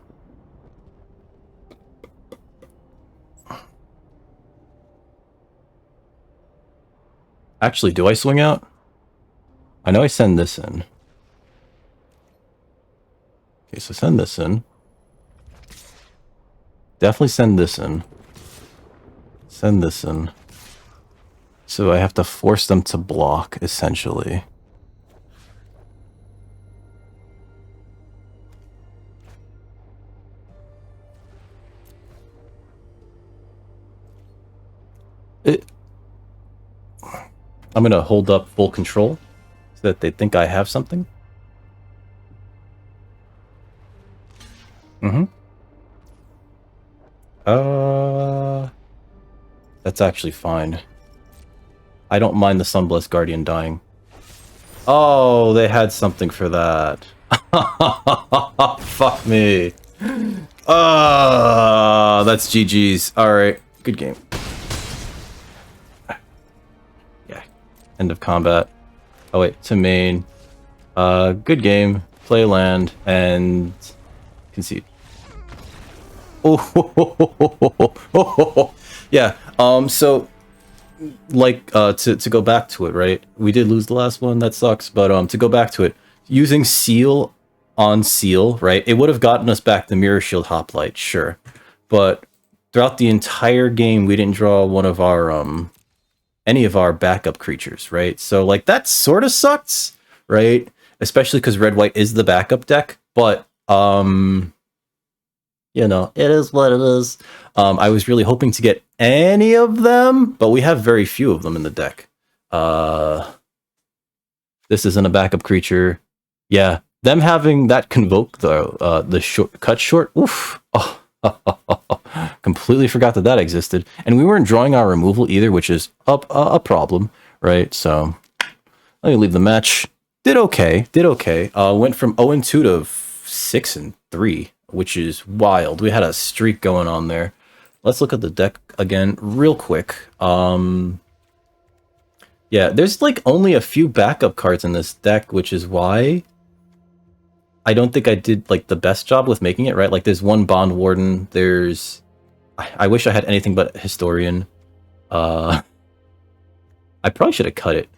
Actually, do I swing out? I know I send this in. Okay, so send this in. Definitely send this in. Send this in. So I have to force them to block, essentially. I'm going to hold up full control so that they think I have something. That's actually fine. I don't mind the Sunblessed Guardian dying. Oh, they had something for that. Fuck me. That's GG's. Alright, good game. Yeah. End of combat. Oh wait, to main. Good game. Play land and concede. Oh, yeah. So, like, to go back to it, right? We did lose the last one. That sucks. But to go back to it, using seal on seal, right? It would have gotten us back the Mirror Shield Hoplite, sure. But throughout the entire game, we didn't draw one of our any of our backup creatures, right? So like that sort of sucks, right? Especially because red white is the backup deck, but you know, it is what it is. I was really hoping to get any of them, but we have very few of them in the deck. This isn't a backup creature. Yeah, them having that convoke though, the cut short. Oof. Oh, completely forgot that existed, and we weren't drawing our removal either, which is a problem, right? So let me leave the match. Did okay. Went from 0-2 to 6-3, which is wild. We had a streak going on there. Let's look at the deck again real quick. Yeah, there's like only a few backup cards in this deck, which is why I don't think I did like the best job with making it, right? Like there's one Bond Warden, there's I wish I had anything but Historian. I probably should have cut it.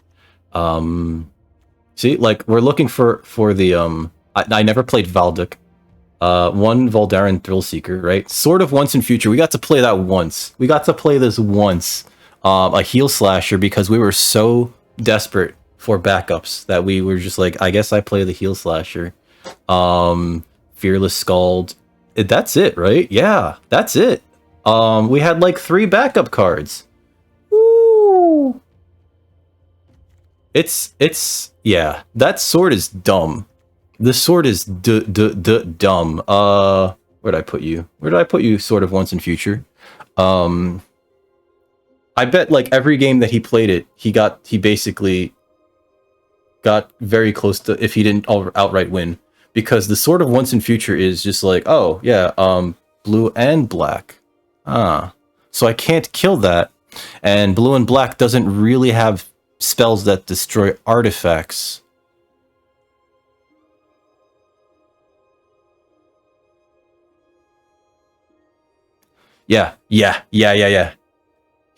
See, like we're looking for the I never played Valduk. One Voldaren Thrillseeker, right? Sort of Once in Future. We got to play that once. We got to play this once. A heal slasher because we were so desperate for backups that we were just like, I guess I play the heal slasher. Fearless Scald. That's it, right? Yeah, that's it. We had like 3 backup cards. Woo! Yeah, that sword is dumb. This sword is dumb. Where'd I put you? Where did I put you, Sword of Once in Future? I bet like every game that he played it, he basically got very close to, if he didn't outright win, because the Sword of Once in Future is just like, oh yeah, blue and black. So I can't kill that, and blue and black doesn't really have spells that destroy artifacts. Yeah.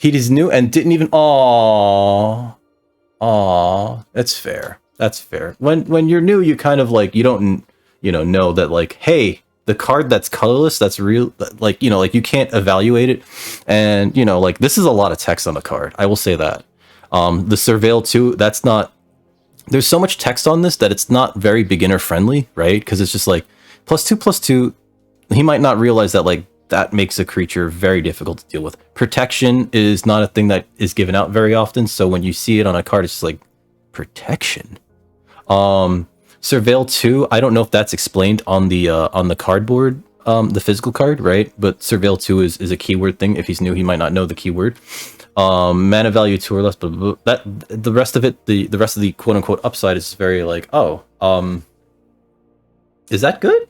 He is new and didn't even. Aww. That's fair. That's fair. When you're new, you kind of like, you don't, know that like, hey, the card that's colorless, that's real. Like, like you can't evaluate it, and like this is a lot of text on the card. I will say that. The Surveil 2, that's not. There's so much text on this that it's not very beginner friendly, right? Because it's just like +2/+2. He might not realize that like. That makes a creature very difficult to deal with. Protection is not a thing that is given out very often, so when you see it on a card, it's just like, protection? Surveil 2, I don't know if that's explained on the cardboard, the physical card, right? But Surveil 2 is a keyword thing. If he's new, he might not know the keyword. Mana value 2 or less, but that the rest of it, the rest of the quote-unquote upside is very like, oh, is that good?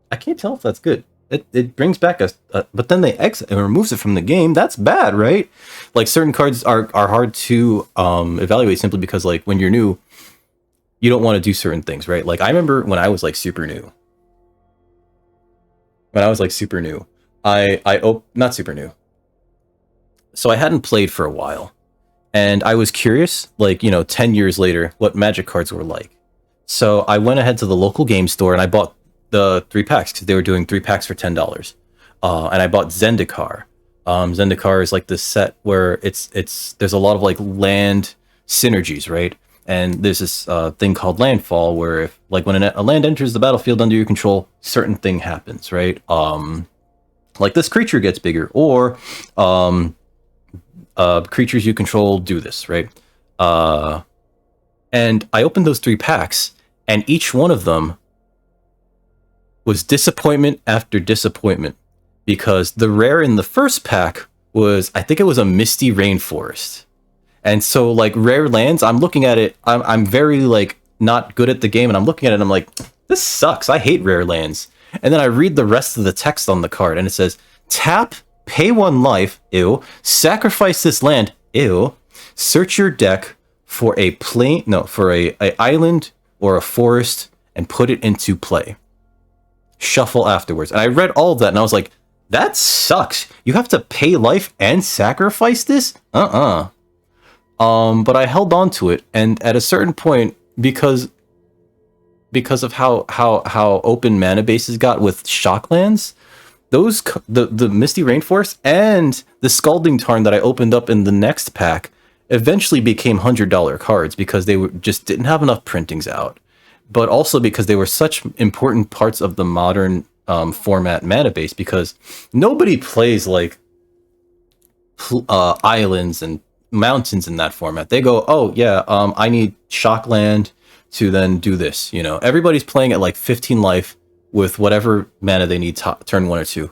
I can't tell if that's good. It brings back but then they exit and removes it from the game. That's bad, right? Like certain cards are hard to evaluate simply because like when you're new, you don't want to do certain things, right? Like I remember when I was like super new. Not super new. So I hadn't played for a while, and I was curious, like 10 years later, what Magic cards were like. So I went ahead to the local game store and I bought the 3 packs because they were doing 3 packs for $10. And I bought Zendikar. Zendikar is like this set where there's a lot of like land synergies, right? And there's this thing called landfall where if like when a land enters the battlefield under your control, certain thing happens, right? Like this creature gets bigger, or creatures you control do this, right? And I opened those 3 packs, and each one of them was disappointment after disappointment, because the rare in the first pack was, I think it was a Misty Rainforest. And so like rare lands, I'm looking at it, I'm very like not good at the game, and I'm looking at it and I'm like, this sucks, I hate rare lands. And then I read the rest of the text on the card and it says, tap, pay 1 life, ew, sacrifice this land, ew, search your deck for a island or a forest and put it into play. Shuffle afterwards. And I read all of that and I was like, that sucks. You have to pay life and sacrifice this? But I held on to it, and at a certain point, because of how open mana bases got with shock lands, the Misty Rainforest and the Scalding Tarn that I opened up in the next pack eventually became $100 cards because they just didn't have enough printings out, but also because they were such important parts of the modern format mana base, because nobody plays like islands and mountains in that format. They go, oh yeah, I need Shockland to then do this. You know, everybody's playing at like 15 life with whatever mana they need turn 1 or 2.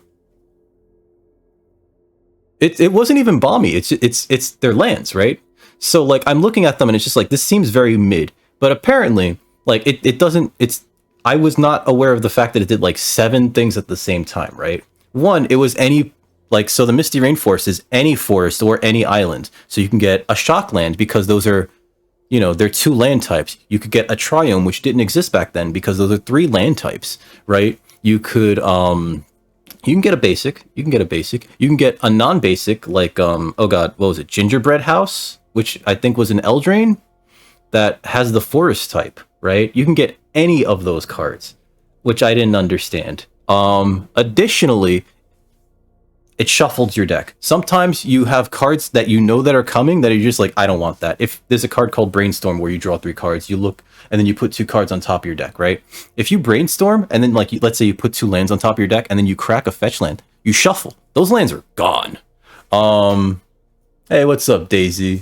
It wasn't even balmy. It's their lands, right? So like I'm looking at them and it's just like, this seems very mid. But apparently, like it doesn't. I was not aware of the fact that it did like 7 things at the same time, right? One, it was any, like, so the Misty Rainforest is any forest or any island. So you can get a Shockland because those are, you know, they're 2 land types. You could get a Triome, which didn't exist back then because those are 3 land types, right? You could you can get a basic. You can get a basic. You can get a non-basic, like, oh god, what was it? Gingerbread House, which I think was an Eldraine that has the forest type, right? You can get any of those cards, which I didn't understand. Additionally, it shuffles your deck. Sometimes you have cards that you know that are coming that are just like, I don't want that. If there's a card called Brainstorm where you draw 3 cards, you look, and then you put 2 cards on top of your deck, right? If you Brainstorm, and then like, let's say you put 2 lands on top of your deck, and then you crack a fetch land, you shuffle. Those lands are gone. Hey, what's up, Daisy?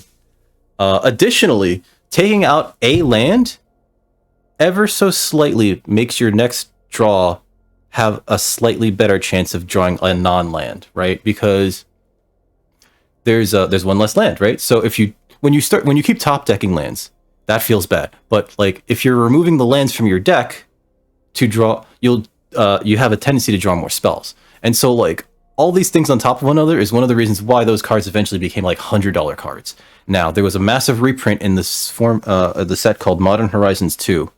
Additionally, taking out a land ever so slightly makes your next draw have a slightly better chance of drawing a non-land, right? Because there's 1 less land, right? So if you when you keep top decking lands, that feels bad. But like if you're removing the lands from your deck to draw, you have a tendency to draw more spells. And so like all these things on top of one another is one of the reasons why those cards eventually became like $100 cards. Now, there was a massive reprint in this form, the set called Modern Horizons 2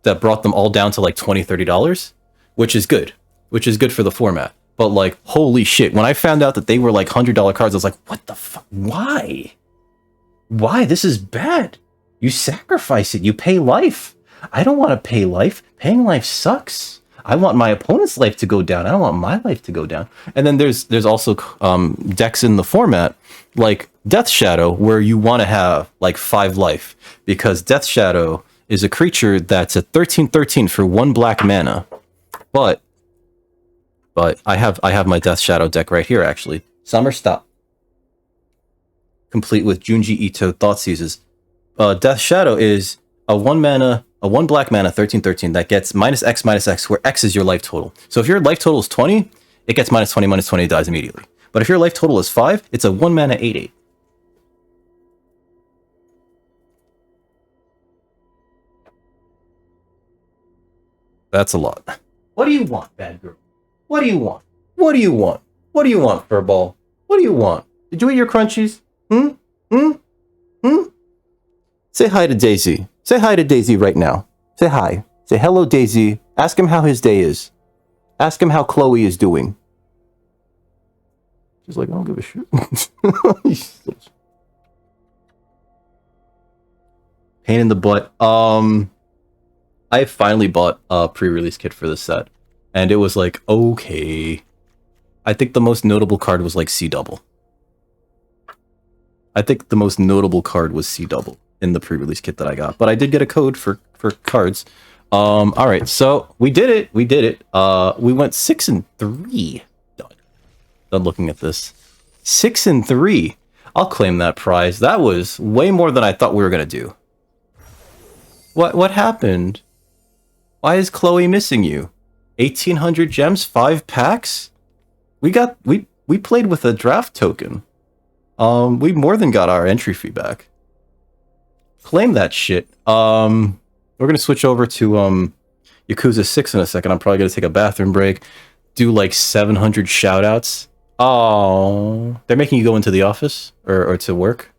that brought them all down to like $20, $30. Which is good for the format. But like, holy shit, when I found out that they were like $100 cards, I was like, what the fuck? Why? This is bad. You sacrifice it. You pay life. I don't want to pay life. Paying life sucks. I want my opponent's life to go down. I don't want my life to go down. And then there's also decks in the format like Death Shadow where you want to have like 5 life, because Death Shadow is a creature that's a 13/13 for 1 black mana. But I have my Death Shadow deck right here, actually. Summer Stop. Complete with Junji Ito Thoughtseizes. Death Shadow is a 1 black mana 13/13 that gets -X, where X is your life total. So if your life total is 20, it gets -20, it dies immediately. But if your life total is 5, it's a 1 mana 8/8. That's a lot. What do you want, bad girl? What do you want? What do you want? What do you want, Furball? What do you want? Did you eat your crunchies? Say hi to Daisy. Say hi to Daisy right now. Say hi. Say hello, Daisy. Ask him how his day is. Ask him how Chloe is doing. She's like, I don't give a shit. Pain in the butt. I finally bought a pre-release kit for this set, and it was like, okay. I think the most notable card was like C-Double. I think the most notable card was C-Double in the pre-release kit that I got, but I did get a code for cards. All right, so we did it. We went 6-3. Done looking at this. 6-3. I'll claim that prize. That was way more than I thought we were gonna do. What happened? Why is Chloe missing you? 1,800 gems, 5 packs? We played with a draft token. We more than got our entry fee back. Claim that shit. We're gonna switch over to Yakuza 6 in a second. I'm probably gonna take a bathroom break. Do like 700 shoutouts. Oh, they're making you go into the office or to work.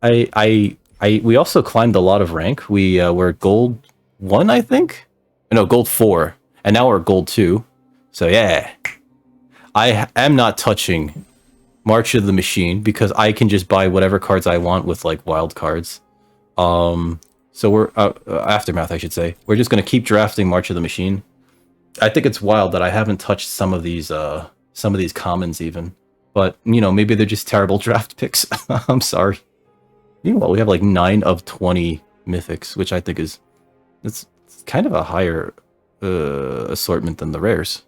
We also climbed a lot of rank. We were gold 1, I think? No, gold 4. And now we're gold 2. So yeah. I am not touching March of the Machine because I can just buy whatever cards I want with like wild cards. So we're Aftermath, I should say. We're just going to keep drafting March of the Machine. I think it's wild that I haven't touched some of these commons even. But, you know, maybe they're just terrible draft picks. I'm sorry. Meanwhile, we have like 9 of 20 mythics, which I think is it's kind of a higher assortment than the rares.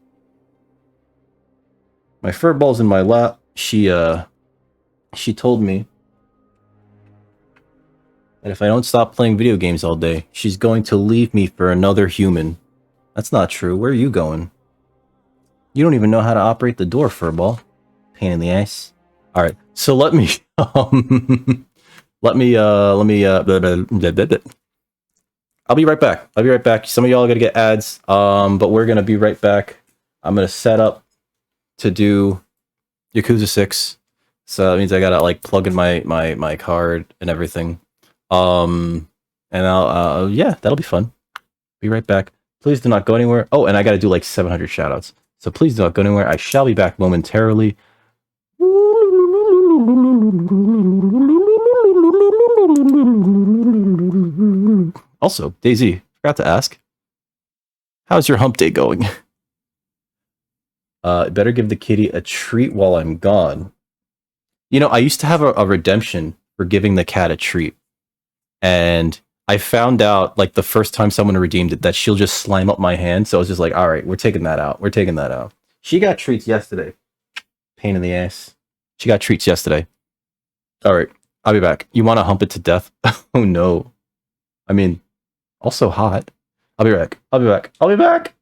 My furball's in my lap. She told me that if I don't stop playing video games all day, she's going to leave me for another human. That's not true. Where are you going? You don't even know how to operate the door, furball. Pain in the ass. All right, so let me I'll be right back. I'll be right back. Some of y'all are gonna get ads, but we're gonna be right back. I'm gonna set up to do Yakuza 6, so that means I gotta like plug in my card and everything. And I'll yeah, that'll be fun. Be right back. Please do not go anywhere. Oh, and I gotta do like 700 shoutouts, so please do not go anywhere. I shall be back momentarily. Also, Daisy, forgot to ask, how's your hump day going? Better give the kitty a treat while I'm gone. You know, I used to have a redemption for giving the cat a treat. And I found out, like, the first time someone redeemed it, that she'll just slime up my hand. So I was just like, all right, we're taking that out. We're taking that out. She got treats yesterday. Pain in the ass. She got treats yesterday. All right, I'll be back. You want to hump it to death? Oh, no. I mean, also hot. I'll be back. I'll be back. I'll be back.